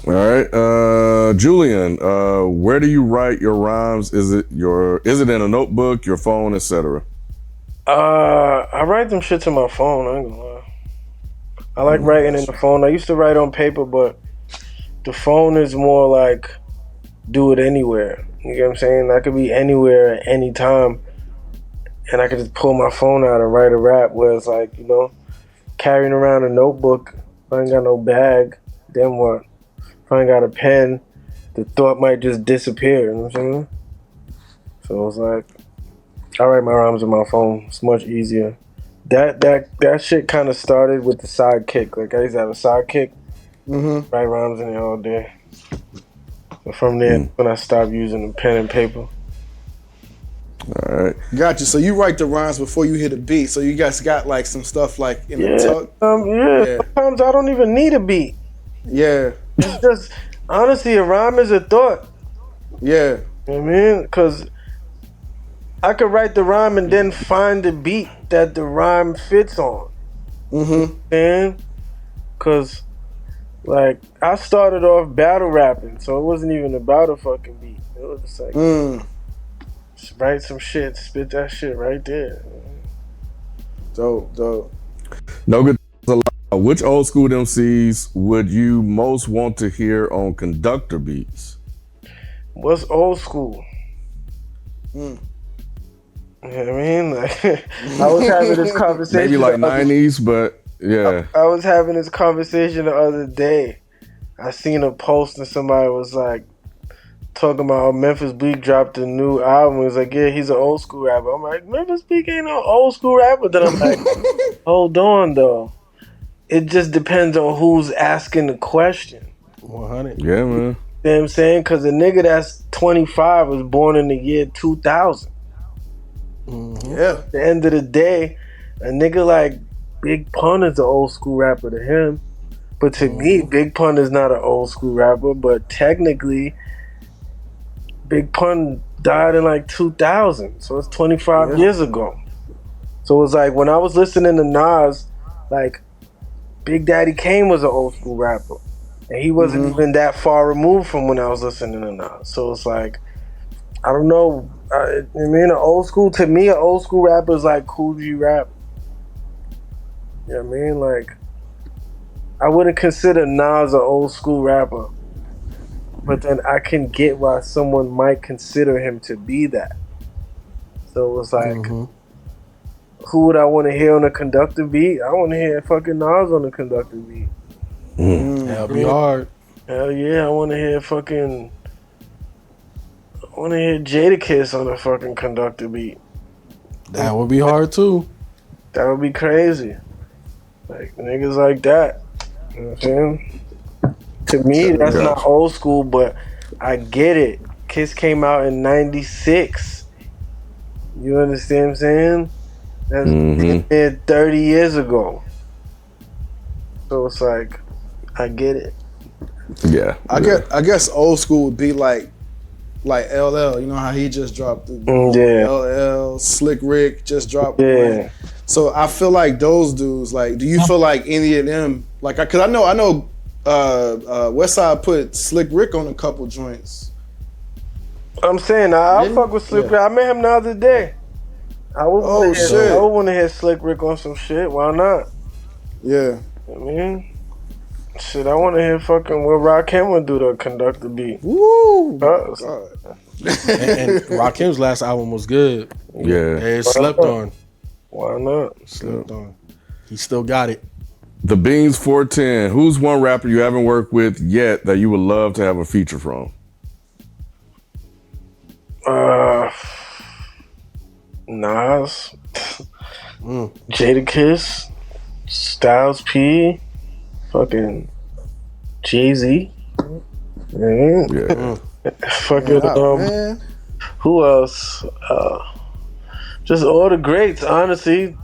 All right, Julian, where do you write your rhymes? Is it in a notebook, your phone, etc.? I write them shits on my phone. I ain't gonna lie. I like writing in the phone. I used to write on paper, but the phone is more like do it anywhere. You get what I'm saying? I could be anywhere at any time, and I could just pull my phone out and write a rap. Where it's like, you know, carrying around a notebook. If I ain't got no bag, then what? If I ain't got a pen, the thought might just disappear. You know what I'm saying? So it's like, I write my rhymes on my phone. It's much easier. That shit kind of started with the sidekick. Like, I used to have a sidekick. Write rhymes in there all day. So from there, when I stopped using the pen and paper. All right. Gotcha. So you write the rhymes before you hit a beat. So you guys got like some stuff like in the tuck. Yeah. Sometimes I don't even need a beat. Yeah. It's just, honestly, a rhyme is a thought. Yeah. You know what I mean? Because I could write the rhyme and then find the beat that the rhyme fits on. And because, like, I started off battle rapping, so it wasn't even about a fucking beat. It was just like, just write some shit, spit that shit right there. Dope. No good. Which old school MCs would you most want to hear on Conductor beats? What's old school? You know what I mean? Like, I was having this conversation. Maybe like 90s, but yeah. I was having this conversation the other day. I seen a post and somebody was like talking about how Memphis Bleak dropped a new album. It was like, yeah, he's an old school rapper. I'm like, Memphis Bleak ain't no old school rapper. Then I'm like, hold on though. It just depends on who's asking the question. 100. Yeah, man. You know what I'm saying? Because a nigga that's 25 was born in the year 2000. Yeah. At the end of the day, a nigga like Big Pun is an old school rapper to him. But to me, Big Pun is not an old school rapper. But technically, Big Pun died in like 2000. So it's 25 years ago. So it was like, when I was listening to Nas, like, Big Daddy Kane was an old school rapper, and he wasn't even that far removed from when I was listening to Nas. So it's like, I don't know. I mean, an old school rapper is like Cool G rap. You know what I mean? Like, I wouldn't consider Nas an old school rapper, but then I can get why someone might consider him to be that. So it's like, who would I want to hear on a Conductor beat? I want to hear fucking Nas on a Conductor beat. That'll be hard. Hell yeah, I want to hear Jadakiss on a fucking Conductor beat. That would be hard too. That would be crazy. Like, niggas like that. You know what I'm saying? To me, that's not old school, but I get it. Kiss came out in 96. You understand what I'm saying? That's 30 years ago. So it's like, I get it. Yeah. I guess old school would be like LL. You know how he just dropped the LL, Slick Rick just dropped. Yeah. So I feel like those dudes. Like, do you feel like any of them? Like, cause I know. Westside put Slick Rick on a couple joints. I'm saying, I'll fuck with Slick Rick. I met him the other day. I would want to hear Slick Rick on some shit. Why not? Yeah. I mean, shit, I want to hear fucking what Rakim would do to Conductor beat. Woo! and Rakim's last album was good. Yeah. It slept on. Why not? Slept on. He still got it. The Beans 410. Who's one rapper you haven't worked with yet that you would love to have a feature from? Nas, Jadakiss, Styles P, fucking Jay-Z. Fucking who else? Just all the greats, honestly.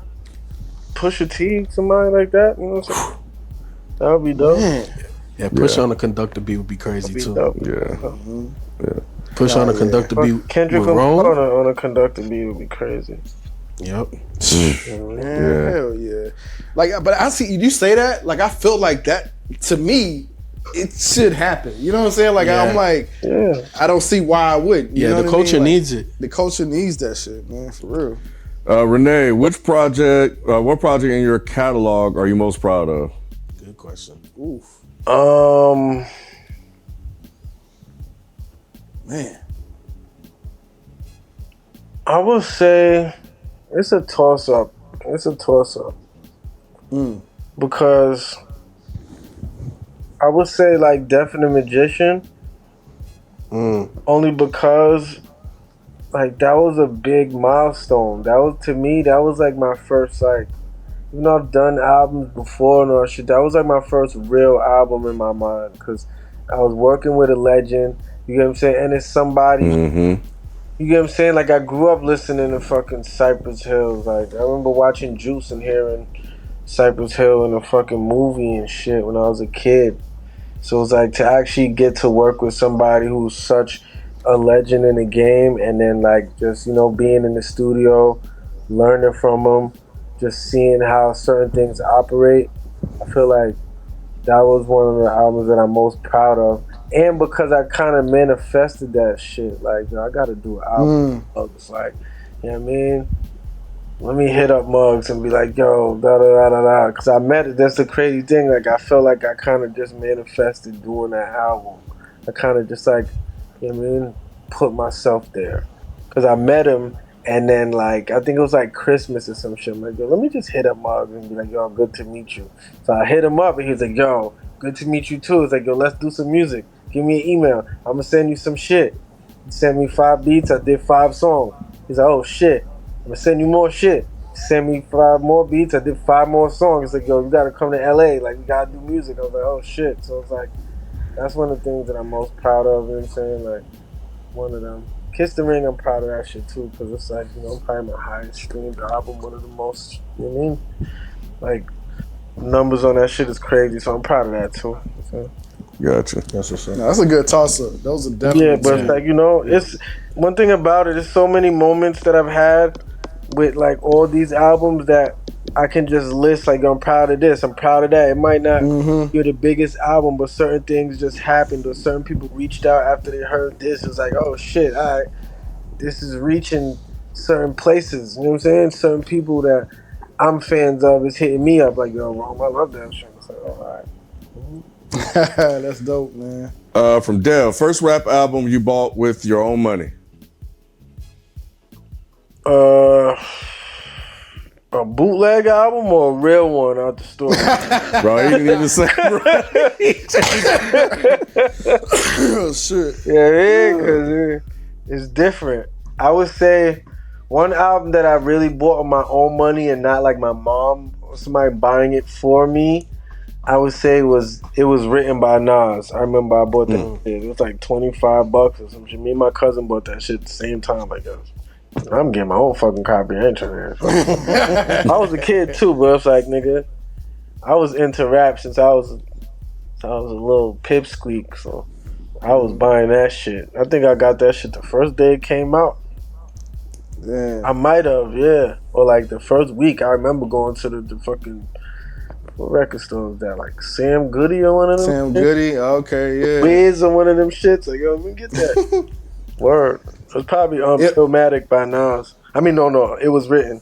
Pusha T, somebody like that. You know what I'm saying? That would be dope. Yeah, Push on a Conductor beat would be crazy too. Dope. Yeah. Push on a Conductor beat Kendrick with Rome on a Conductor beat would be crazy. Yep. Hell yeah. Like, but I see you say that. Like, I feel like that to me, it should happen. You know what I'm saying? Like, I'm like, I don't see why I wouldn't. You know the culture needs it. The culture needs that shit, man, for real. Renee, what project in your catalog are you most proud of? Good question. Oof. Man. I would say it's a toss-up. Because I would say like Definite Magician. Only because like that was a big milestone. That was, to me, that was like my first, like, even though I've done albums before and all shit, that was like my first real album in my mind, because I was working with a legend, you get what I'm saying, and it's somebody, you get what I'm saying, like I grew up listening to fucking Cypress Hill. Like I remember watching Juice and hearing Cypress Hill in a fucking movie and shit when I was a kid. So it's like to actually get to work with somebody who's such a legend in the game, and then like just, you know, being in the studio, learning from them, just seeing how certain things operate. I feel like that was one of the albums that I'm most proud of, and because I kind of manifested that shit. Like, you know, I got to do an album. It's like, you know what I mean? Let me hit up Muggs and be like, yo, da da da da da. Because I met it. That's the crazy thing. Like, I felt like I kind of just manifested doing that album. I kind of just like, you know what I mean, put myself there. Because I met him, and then like, I think it was like Christmas or some shit. I'm like, yo, let me just hit up Muggs and be like, yo, good to meet you. So I hit him up, and he was like, yo, good to meet you too. It's like, yo, let's do some music. Give me an email. I'm going to send you some shit. He sent me 5 beats. I did 5 songs. He's like, oh shit, I'm going to send you more shit. Send me 5 more beats. I did 5 more songs. It's like, yo, you got to come to LA. Like, you got to do music. I was like, oh shit. So it's like, that's one of the things that I'm most proud of. You know what I'm saying? Like, one of them. Kiss the Ring, I'm proud of that shit too, because it's like, you know, probably my highest streamed album, one of the most, you know what I mean? Like, numbers on that shit is crazy, so I'm proud of that too. So. Gotcha. That's what's up. No, that's a good toss-up. Those are definitely. Yeah, but it's like, you know, it's one thing about it, there's so many moments that I've had with like all these albums that I can just list like I'm proud of this, I'm proud of that. It might not be the biggest album, but certain things just happened, or certain people reached out after they heard this. It's like, oh shit, all right, this is reaching certain places. You know what I'm saying? Certain people that I'm fans of is hitting me up like, yo, Rome, I love that shit. It's like, oh, all right. That's dope, man. From Dell, first rap album you bought with your own money. A bootleg album or a real one out the store? Bro, he didn't even say Oh shit. Yeah, because it's different. I would say one album that I really bought with my own money and not like my mom or somebody buying it for me, I would say it was written by Nas. I remember I bought that shit. It was like $25 or some shit. Me and my cousin bought that shit at the same time, I guess. I'm getting my own fucking copy. I ain't trying to. I was a kid too, but it's like, nigga, I was into rap since I was a little pipsqueak, so I was buying that shit. I think I got that shit the first day it came out. Damn. I might have, yeah. Or like the first week, I remember going to the fucking, what record store was that? Like Sam Goody or one of them? Sam Goody, okay, yeah. Wiz or one of them shits. Like, yo, let me get that. Word. It was probably Illmatic by Nas. I mean, no, it was written.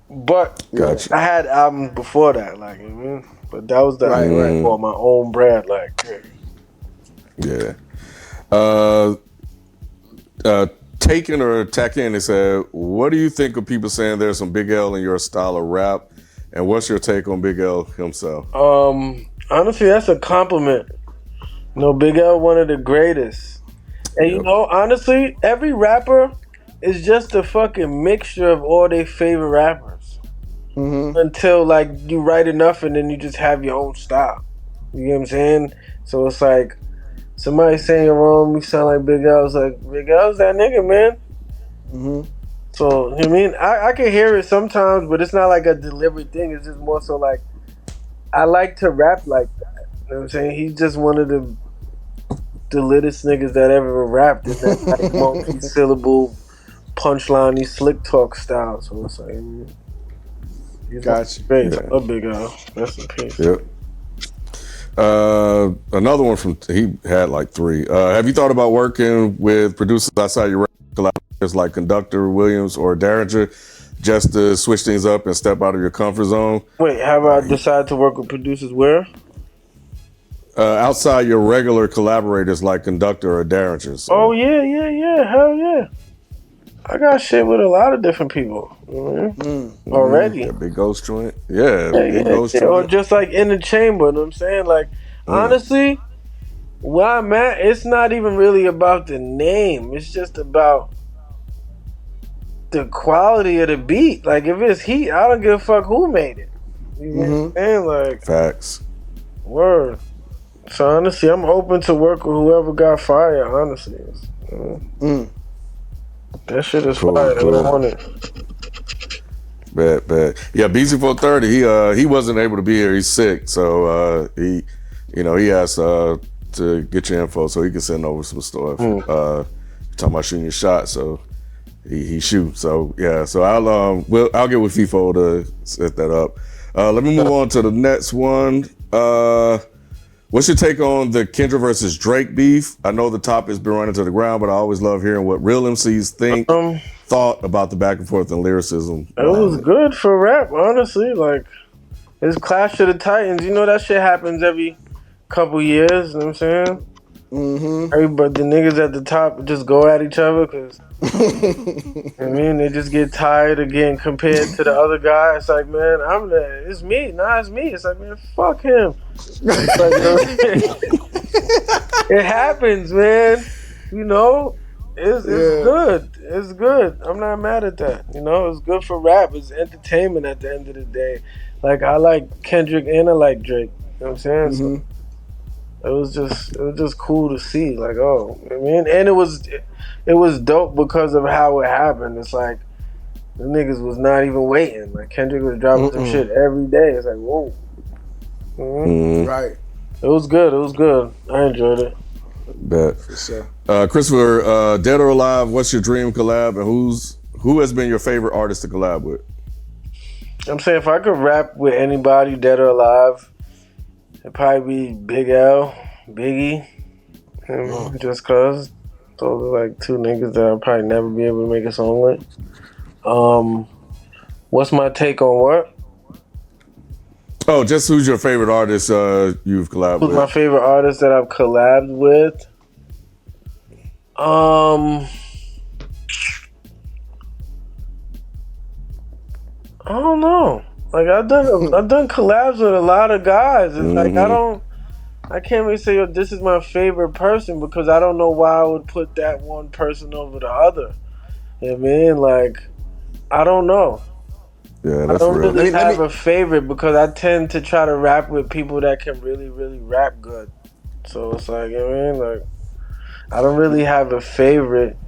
But Gotcha. I had albums before that, like, you know, but that was the album for my own brand, like. Yeah. Taken or Taken, they said, what do you think of people saying there's some Big L in your style of rap? And what's your take on Big L himself? Honestly, that's a compliment. You know, Big L, one of the greatest. And you know, honestly, every rapper is just a fucking mixture of all their favorite rappers. Until like you write enough and then you just have your own style. You know what I'm saying? So it's like somebody saying Rome, you sound like Big L. It's like, Big L's that nigga, man. So, you know what I mean? I can hear it sometimes, but it's not like a deliberate thing. It's just more so like, I like to rap like that. You know what I'm saying? He's just one of the littest niggas that ever rapped in that like multi-syllable punchline, slick talk style. So it's like, he's gotcha. Great. I love Big L. That's a piece. Yep. Another one from, he had like 3. Have you thought about working with producers outside your collaborators like Conductor Williams or Derringer just to switch things up and step out of your comfort zone? Wait, have I decided to work with producers where? Outside your regular collaborators like Conductor or Derringer. So. Oh, yeah, hell yeah. I got shit with a lot of different people already. Yeah, big ghost joint. Big ghost joint. Or just like in the chamber, you know what I'm saying? Like, honestly, where I'm at, it's not even really about the name. It's just about the quality of the beat. Like, if it's heat, I don't give a fuck who made it. You know what I'm saying? Like, facts. Word. So, honestly, I'm open to work with whoever got fired, honestly. That shit is fire. Cool. I want it. Bad. Yeah, Beezy 430. He wasn't able to be here. He's sick, so he asked to get your info so he can send over some stuff. Talking about shooting your shot, so he shoots. So yeah, so I'll get with Feefo to set that up. Let me move on to the next one. What's your take on the Kendra versus Drake beef? I know the topic's been running to the ground, but I always love hearing what real MCs thought about the back and forth and lyricism. It was good for rap, honestly. Like, it's Clash of the Titans. You know that shit happens every couple years, you know what I'm saying? Everybody, the niggas at the top just go at each other because, I mean, they just get tired of getting compared to the other guy. It's like, man, it's me. Nah, it's me. It's like, man, fuck him. It's like, it happens, man. You know, it's good. It's good. I'm not mad at that. You know, it's good for rap. It's entertainment at the end of the day. Like, I like Kendrick and I like Drake. You know what I'm saying? So, it was just cool to see, like, oh, I mean, and it was dope because of how it happened. It's like the niggas was not even waiting. Like Kendrick was dropping some shit every day. It's like, whoa, right? It was good. I enjoyed it. Bet. For sure. Christopher, dead or alive? What's your dream collab, and who has been your favorite artist to collab with? I'm saying if I could rap with anybody dead or alive, it'd probably be Big L, Biggie, and just cause those are like two niggas that I'll probably never be able to make a song with. What's my take on what? Oh, just who's your favorite artist you've collabed with? Who's my favorite artist that I've collabed with? I don't know. Like I've done collabs with a lot of guys. It's like I can't really say, this is my favorite person because I don't know why I would put that one person over the other. You know what I mean? Like, I don't know. Yeah, that's I don't real. really have a favorite because I tend to try to rap with people that can really, really rap good. So it's like, you know what I mean? Like, I don't really have a favorite.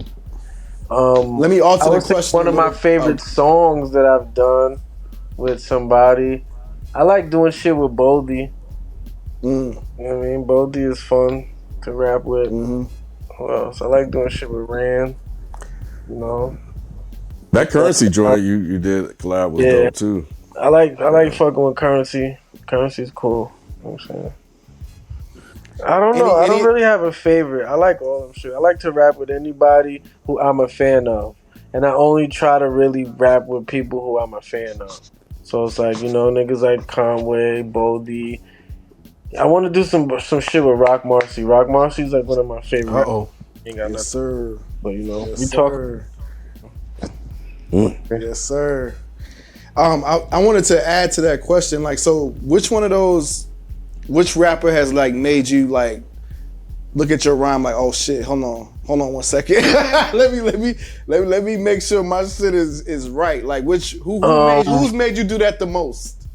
Let me alter the question. One of my favorite songs that I've done with somebody. I like doing shit with Boldy. You know what I mean? Boldy is fun to rap with. Who else? I like doing shit with Rand. You know? That Currency joint you did collab with dope too. I like fucking with Currency. Currency's cool. You know what I'm saying? I don't know. I don't really have a favorite. I like all of them shit. I like to rap with anybody who I'm a fan of. And I only try to really rap with people who I'm a fan of. So it's like, you know, niggas like Conway, Boldy. I want to do some shit with Rock Marcy. Rock Marcy's like one of my favorite. Ain't got nothing. Sir. But you know, Yes, we sir. Yes, sir. I wanted to add to that question. Like, so which rapper has like made you like look at your rhyme like, oh shit, hold on 1 second. let me make sure my shit is right. Like who's made you do that the most?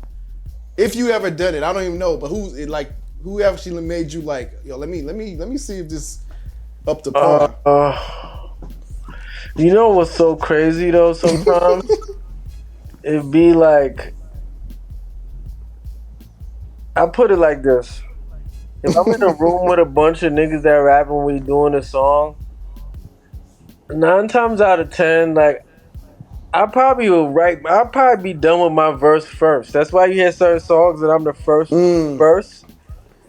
If you ever done it, I don't even know, but who actually made you like, yo, let me see if this up to par. You know what's so crazy though? Sometimes it'd be like, I put it like this: if I'm in a room with a bunch of niggas that rap and we doing a song, 9 times out of 10, like I'll probably be done with my verse first. That's why you hear certain songs that I'm the first verse.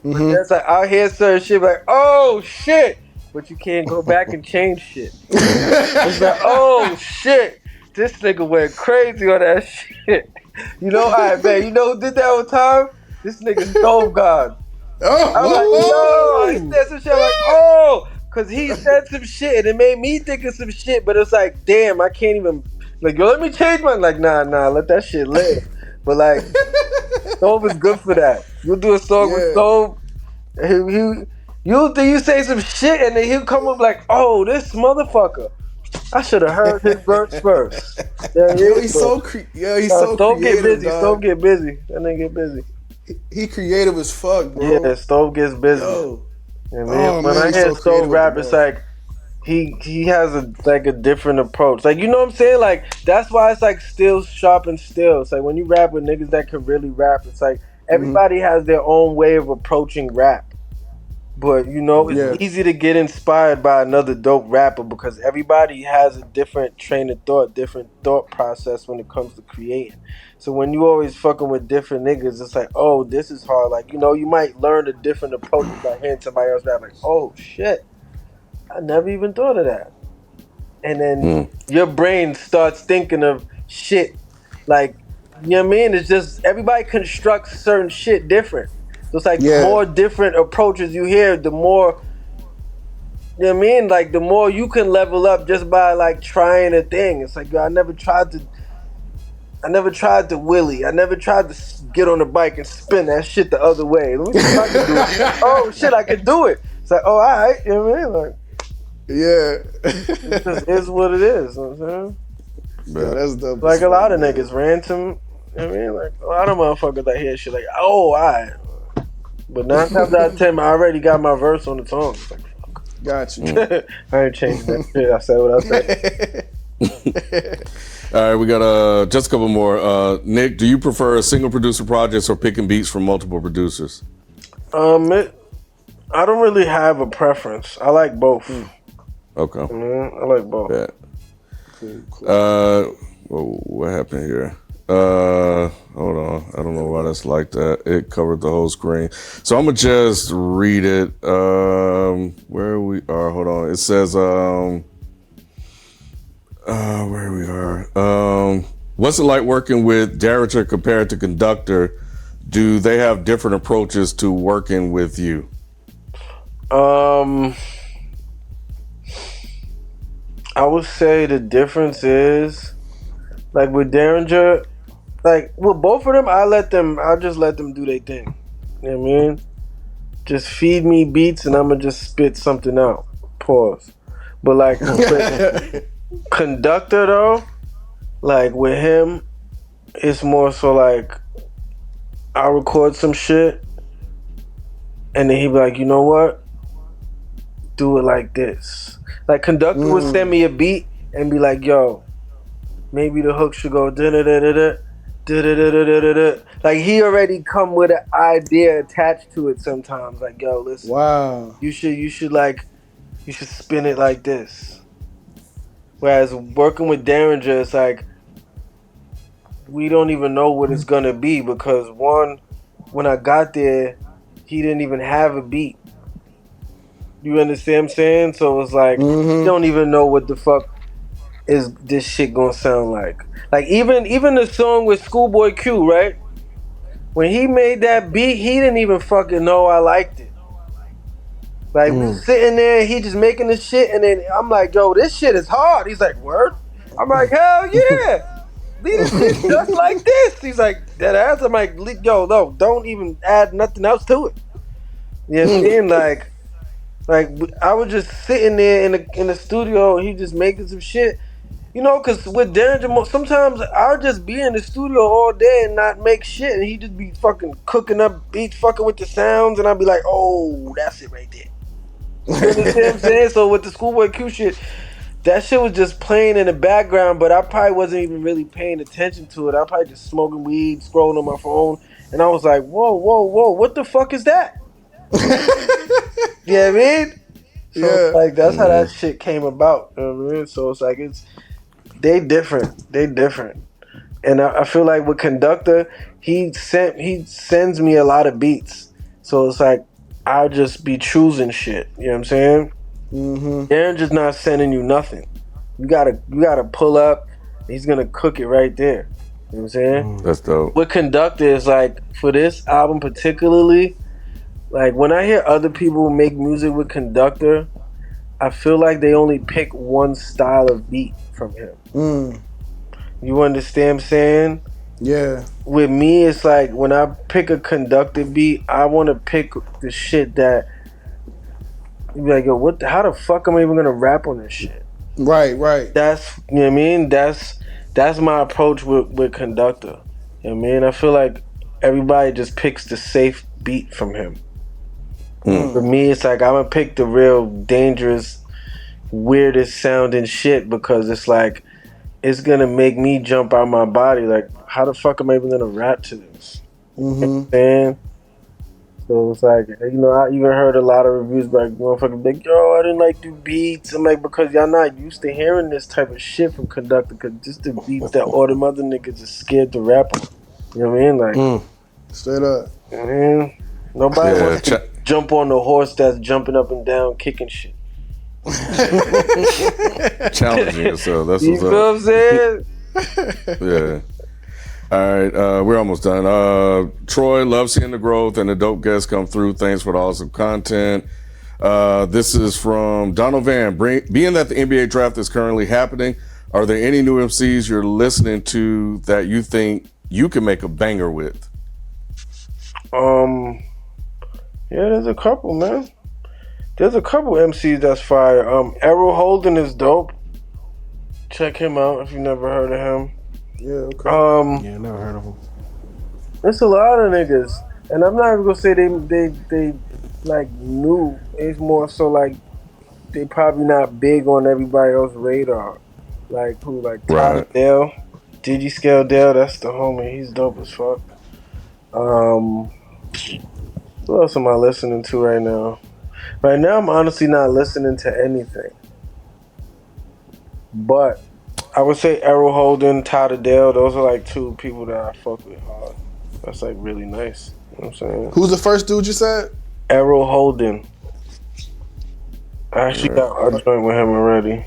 But that's like I'll hear certain shit like, oh shit, but you can't go back and change shit. It's like, oh shit, this nigga went crazy on that shit. You know, alright, man. You know who did that all the time? This nigga Stove God. I'm like, yo, he said some shit. I'm like, oh, cause he said some shit and it made me think of some shit. But it's like, damn, I can't even. Like, yo, let me change mine. Like, nah, let that shit live. But like, Stove is good for that. You'll do a song with Stove. You say some shit and then he'll come up like, oh, this motherfucker. I should have heard his verse first. He's so creative. Stove get busy. Stove get busy. That nigga get busy. He creative as fuck, bro. Yeah, Stove gets busy. Yo. Yeah, man. When I hear Stove rap, it's like he has a different approach. Like, you know what I'm saying? Like, that's why it's like still sharp and still. It's like when you rap with niggas that can really rap, it's like everybody has their own way of approaching rap. But, you know, it's easy to get inspired by another dope rapper because everybody has a different train of thought, different thought process when it comes to creating. So when you always fucking with different niggas, it's like, oh, this is hard. Like, you know, you might learn a different approach by hearing somebody else rap. Like, oh, shit, I never even thought of that. And then your brain starts thinking of shit. Like, you know what I mean? It's just everybody constructs certain shit different. So it's like the more different approaches you hear, the more, you know what I mean? Like the more you can level up just by like trying a thing. It's like, yo, I never tried to wheelie. I never tried to get on the bike and spin that shit the other way. Let me see if I can do it. Oh shit, I can do it. It's like, oh, all right, you know what I mean? Like, it just is what it is. You know what I'm saying? Yeah, that's dope. Like a lot of niggas, Ransom. You know what I mean? Like a lot of motherfuckers that hear shit like, oh, all right. But 9 times out of 10, I already got my verse on the song. It's like, fuck. Got you. I ain't changing that shit. I said what I said. All right, we got just a couple more. Nick, do you prefer single producer projects or picking beats from multiple producers? I don't really have a preference. I like both. Okay. I like both. Yeah. What happened here? Hold on. I don't know why that's like that. It covered the whole screen. So I'm gonna just read it. Where we are. Hold on. It says where we are. What's it like working with Derringer compared to Conductor? Do they have different approaches to working with you? I would say the difference is, like with Derringer, like with both of them, I just let them do their thing. You know what I mean? Just feed me beats and I'ma just spit something out. Pause. But like Conductor though, like with him, it's more so like I'll record some shit and then he'd be like, you know what? Do it like this. Like Conductor would send me a beat and be like, yo, maybe the hook should go da-da-da-da-da, da-da-da-da-da-da. Like he already come with an idea attached to it sometimes. Like, yo, listen. Wow. You should spin it like this. Whereas working with Derringer, it's like we don't even know what it's gonna be because one, when I got there, he didn't even have a beat. You understand what I'm saying? So it's like you don't even know what the fuck is this shit gonna sound like. Like even the song with Schoolboy Q, right? When he made that beat, he didn't even fucking know I liked it. Like we sitting there, he just making the shit, and then I'm like, yo, this shit is hard. He's like, word? I'm like, hell yeah. Leave this shit just like this. He's like, that ass. I'm like, yo, no, don't even add nothing else to it. You know what I mean? Like I was just sitting there in the studio, he just making some shit. You know, because with Derringer, sometimes I'll just be in the studio all day and not make shit, and he just be fucking cooking up beats, fucking with the sounds, and I'll be like, oh, that's it right there. You understand what I'm saying? So with the Schoolboy Q shit, that shit was just playing in the background, but I probably wasn't even really paying attention to it. I probably just smoking weed, scrolling on my phone, and I was like, whoa, what the fuck is that? You know what I mean? So like that's how that shit came about. You know what I mean? So it's like they different. And I feel like with Conductor, he sends me a lot of beats. So it's like I'll just be choosing shit. You know what I'm saying? They're just not sending you nothing. You gotta pull up. He's gonna cook it right there. You know what I'm saying? That's dope. With Conductor, is like for this album particularly, like when I hear other people make music with Conductor, I feel like they only pick one style of beat from him. You understand what I'm saying? Yeah. With me, it's like when I pick a Conductor beat, I want to pick the shit that you be like, yo, how the fuck am I even gonna rap on this shit? Right. That's, you know what I mean? That's my approach with Conductor. You know what I mean? I feel like everybody just picks the safe beat from him. For me, it's like I'm gonna pick the real dangerous, weirdest sounding shit because it's like it's gonna make me jump out my body. Like, how the fuck am I even gonna rap to this? You know what I'm saying? So it's like, you know, I even heard a lot of reviews like motherfuckers like, yo, I didn't like do beats. I'm like, because y'all not used to hearing this type of shit from Conductor, because just the beats that all them other niggas is scared to rap on. You know what I mean? Like, straight up. You know what I mean? Nobody wants to jump on the horse that's jumping up and down, kicking shit. Challenging yourself. That's you what's know what I'm saying? Yeah. All right, we're almost done. Troy, love seeing the growth and the dope guests come through. Thanks for the awesome content. This is from Donald Van. Being that the NBA draft is currently happening, are there any new MCs you're listening to that you think you can make a banger with? Yeah, there's a couple, man. There's a couple MCs that's fire. Errol Holden is dope. Check him out if you never heard of him. Yeah, okay. Yeah, never heard of him. It's a lot of niggas, and I'm not even gonna say they like new. It's more so like they probably not big on everybody else's radar. Like who? Like Tyler Dale, Digiscale Dale. That's the homie. He's dope as fuck. Who else am I listening to right now? Right now, I'm honestly not listening to anything. But I would say Errol Holden, Tyler Dale. Those are like two people that I fuck with hard. That's like really nice. You know what I'm saying? Who's the first dude you said? Errol Holden. I actually got a joint with him already.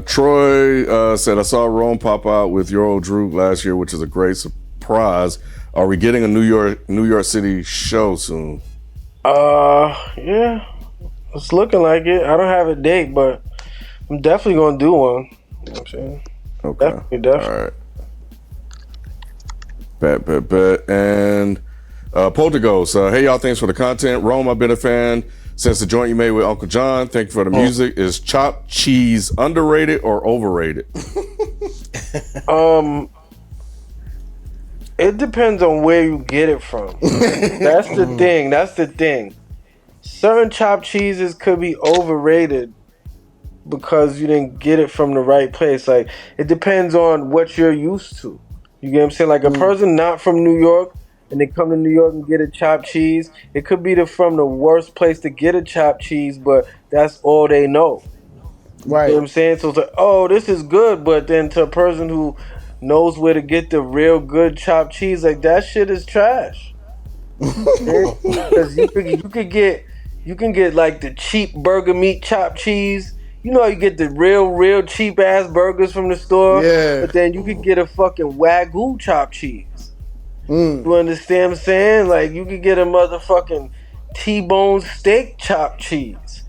Troy said, I saw Rome pop out with Your Old Droop last year, which is a great surprise. Are we getting a New York City show soon? Yeah. It's looking like it. I don't have a date, but I'm definitely gonna do one. You know what I'm saying? Okay. Definitely. All right. Bet. And Polterghost, hey y'all, thanks for the content. Rome, I've been a fan since the joint you made with Uncle John. Thank you for the music. Is chopped cheese underrated or overrated? It depends on where you get it from. That's the thing. Certain chopped cheeses could be overrated because you didn't get it from the right place. Like, it depends on what you're used to. You get what I'm saying? Like, a person not from New York and they come to New York and get a chopped cheese, it could be from the worst place to get a chopped cheese, but that's all they know. Right. You know what I'm saying? So it's like, oh, this is good, but then to a person who knows where to get the real good chopped cheese, like, that shit is trash. Because you can get like the cheap burger meat chopped cheese. You know, you get the real cheap ass burgers from the store. Yeah. But then you could get a fucking Wagyu chopped cheese. You understand what I'm saying? Like, you could get a motherfucking T-bone steak chopped cheese.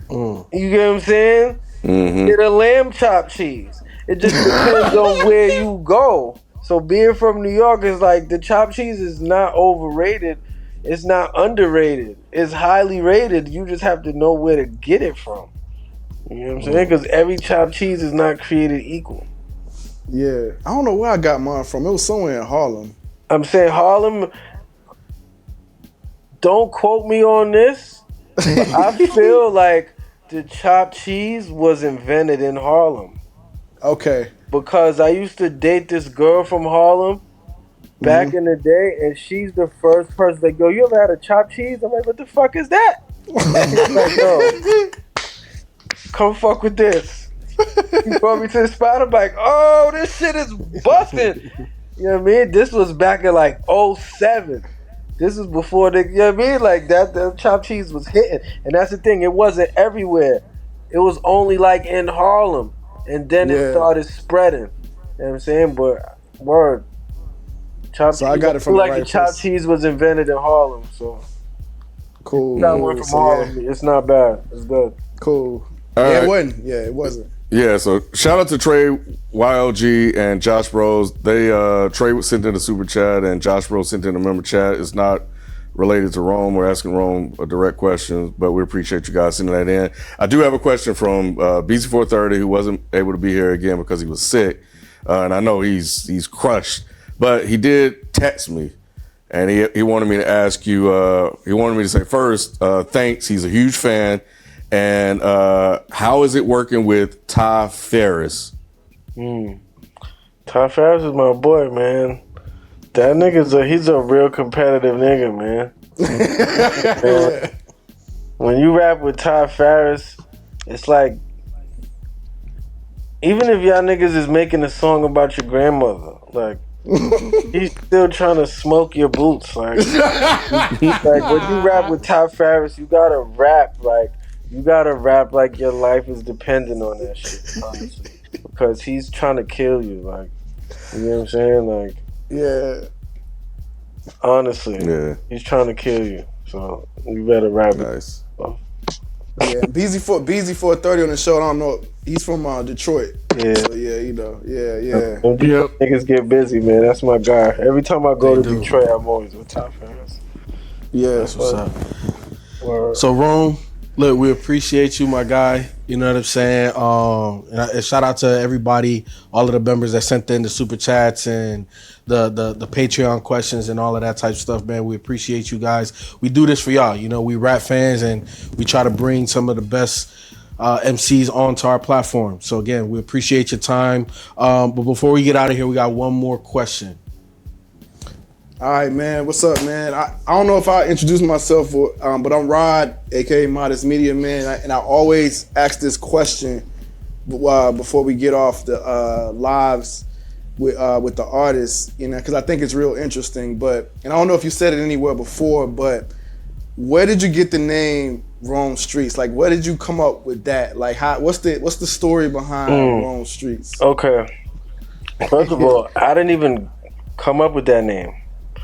You get what I'm saying? Mm-hmm. Get a lamb chopped cheese. It just depends on where you go. So being from New York is like, the chopped cheese is not overrated. It's not underrated. It's highly rated. You just have to know where to get it from. You know what I'm saying? Because every chopped cheese is not created equal. Yeah. I don't know where I got mine from. It was somewhere in Harlem. I'm saying Harlem, don't quote me on this. I feel like the chopped cheese was invented in Harlem. Okay. Because I used to date this girl from Harlem back in the day, and she's the first person that go, you ever had a chopped cheese? I'm like, what the fuck is that? Like, yo, come fuck with this. You brought me to the spot. I'm like, oh, this shit is busting. You know what I mean? This was back in like 07. This is before the, you know what I mean? Like, that chopped cheese was hitting. And that's the thing, it wasn't everywhere. It was only like in Harlem. And then it started spreading. You know what I'm saying? But, word. Chopped cheese, I got it from the like right the chopped place. cheese was invented in Harlem, so. Cool. Got one from Harlem. It's not bad. It's good. Cool. Right. It wasn't. Yeah, it wasn't. Yeah, so shout out to Trey, YLG, and Josh Bros. They Trey sent in a super chat, and Josh Bros sent in a member chat. It's not related to Rome. We're asking Rome a direct question, but we appreciate you guys sending that in. I do have a question from Beezy 430, who wasn't able to be here again because he was sick, and I know he's crushed, but he did text me, and he wanted me to ask you. He wanted me to say first, thanks. He's a huge fan. And how is it working with Ty Ferris? Ty Ferris is my boy, man. That he's a real competitive nigga, man. Man, when you rap with Ty Ferris, it's like, even if y'all niggas is making a song about your grandmother, like, he's still trying to smoke your boots. Like when you rap with Ty Ferris, you gotta rap like your life is dependent on that shit, honestly. Because he's trying to kill you, like, you know what I'm saying? Like, yeah. Honestly, Yeah. He's trying to kill you. So you better rap. Nice. Yeah, Beezy 430 on the show. I don't know. He's from Detroit. Yeah. So yeah, you know. Yeah. Niggas get busy, man. That's my guy. Every time I go to Detroit, I'm always with Ty Ferris. Yeah. That's what's up. So Rome, look, we appreciate you, my guy. You know what I'm saying? And shout out to everybody, all of the members that sent in the super chats and the Patreon questions and all of that type of stuff, man. We appreciate you guys. We do this for y'all. You know, we rap fans and we try to bring some of the best MCs onto our platform. So again, we appreciate your time. But before we get out of here, we got one more question. All right, man. What's up, man? I don't know if I introduced myself, but I'm Rod, aka Modest Media Man, and I always ask this question before we get off the lives with the artists, you know, because I think it's real interesting. But and I don't know if you said it anywhere before, but where did you get the name Rome Streetz? Like, where did you come up with that? Like, what's the story behind Rome Streetz? Okay. First of all, I didn't even come up with that name.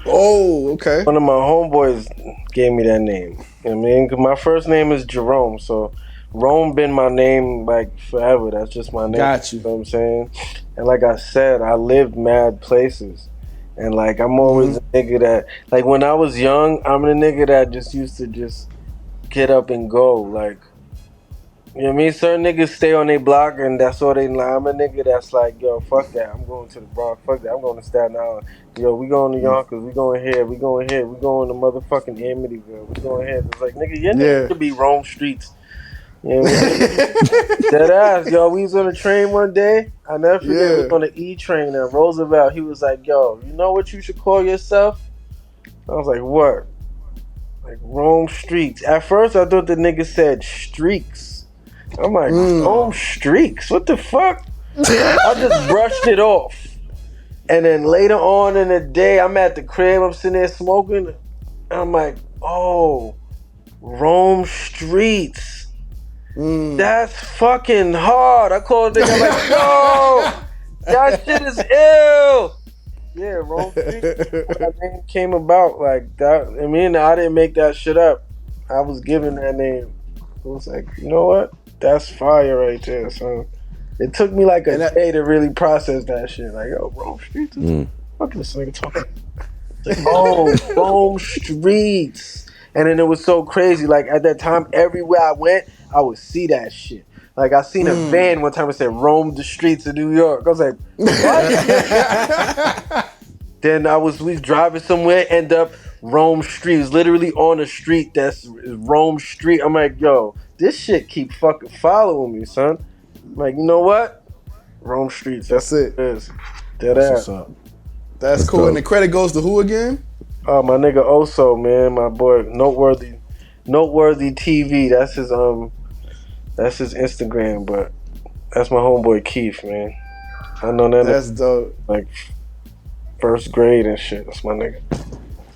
Oh, okay. One of my homeboys gave me that name. You know what I mean? 'Cause my first name is Jerome, so Rome been my name like forever. That's just my name. Got you. You know what I'm saying? And like I said, I lived mad places. And like I'm always a nigga that, like when I was young, I'm the nigga that just used to just get up and go. Like, you know what I mean? Certain niggas stay on their block and that's all they like. I'm a nigga that's like, yo, fuck that. I'm going to the Bronx. Fuck that. I'm going to Staten Island. Yo, we going to Yonkers. We going here. We going here. We going to motherfucking Amityville. We going here. It's like, nigga, your name should be Rome Streetz. You know what I mean? Dead ass. Yo, we was on a train one day. I never forget, we was on the E train at Roosevelt. He was like, yo, you know what you should call yourself? I was like, what? Like Rome Streetz. At first, I thought the nigga said streaks. I'm like, Rome Streetz? What the fuck? I just brushed it off. And then later on in the day, I'm at the crib, I'm sitting there smoking. And I'm like, oh, Rome Streetz. That's fucking hard. I called the nigga like, yo, that shit is ill. Yeah, Rome Streetz. That name came about like that. I mean, I didn't make that shit up. I was given that name. I was like, you know what? That's fire right there, son. It took me like a day to really process that shit. Like, yo, Rome Streetz. Fuck this nigga talking. Like, oh, Rome Streetz. And then it was so crazy. Like at that time, everywhere I went, I would see that shit. Like I seen a van one time that said "Roam the streets of New York." I was like, what? Then we driving somewhere, end up Rome Streetz, literally on a street that's Rome Street. I'm like, yo, this shit keep fucking following me, son. I'm like, you know what? Rome Streetz. That's it. Dead ass. That's cool. Dope. And the credit goes to who again? Oh, my nigga Oso, man, my boy, Noteworthy TV. That's his Instagram, but that's my homeboy Keith, man. I know that. That's dope. Like first grade and shit. That's my nigga.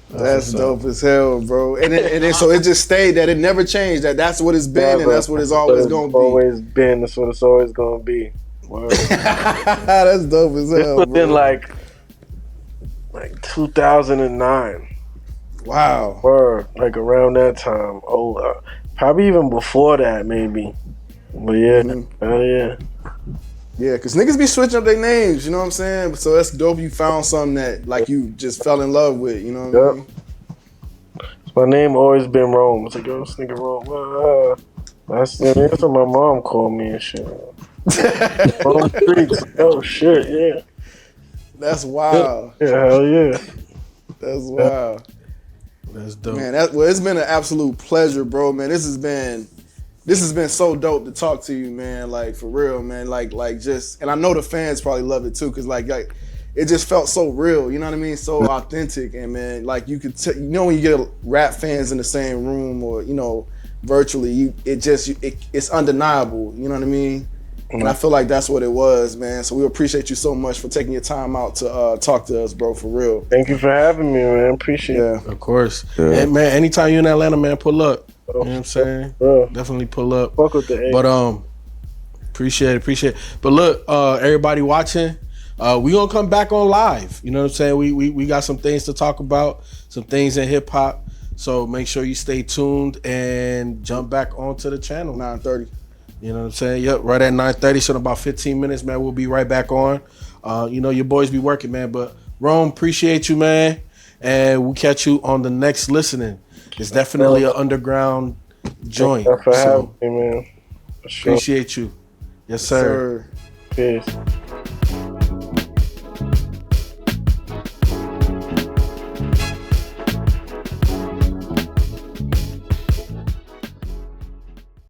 That's dope as hell, bro. And then so it just stayed that it never changed. That's what it's been, and that's what it's always gonna be. Always been. That's what it's always gonna be. That's dope as hell. This was in like 2009. Wow. Word, like around that time. Oh, probably even before that, maybe. But yeah, hell yeah. Yeah, because niggas be switching up their names, you know what I'm saying? So that's dope you found something that like you just fell in love with, you know what I mean? My name always been Rome. It's like, yo, this nigga Rome. That's what my mom called me and shit. Rome Streetz. Oh shit, yeah. That's wild. Yeah, hell yeah. That's wild. That's dope. Man, it's been an absolute pleasure, bro, man. This has been so dope to talk to you, man. Like for real, man. Like just, and I know the fans probably love it too, cause like it just felt so real. You know what I mean? So authentic, and man, like you could, you know, when you get rap fans in the same room or you know, virtually, it's undeniable. You know what I mean? And I feel like that's what it was, man. So we appreciate you so much for taking your time out to talk to us, bro, for real. Thank you for having me, man. Appreciate it. Of course. Yeah. And man, anytime you're in Atlanta, man, pull up. You know what I'm saying? Definitely pull up. Fuck with the A. But appreciate it. But look, everybody watching, we gonna come back on live. You know what I'm saying? We got some things to talk about, some things in hip hop. So make sure you stay tuned and jump back onto the channel. 9:30. You know what I'm saying? Yep, right at 9:30. So in about 15 minutes, man, we'll be right back on. You know, your boys be working, man. But Rome, appreciate you, man. And we'll catch you on the next listening. It's definitely an underground joint. Thanks for having me, man. For sure. Appreciate you. Yes, sir. Peace.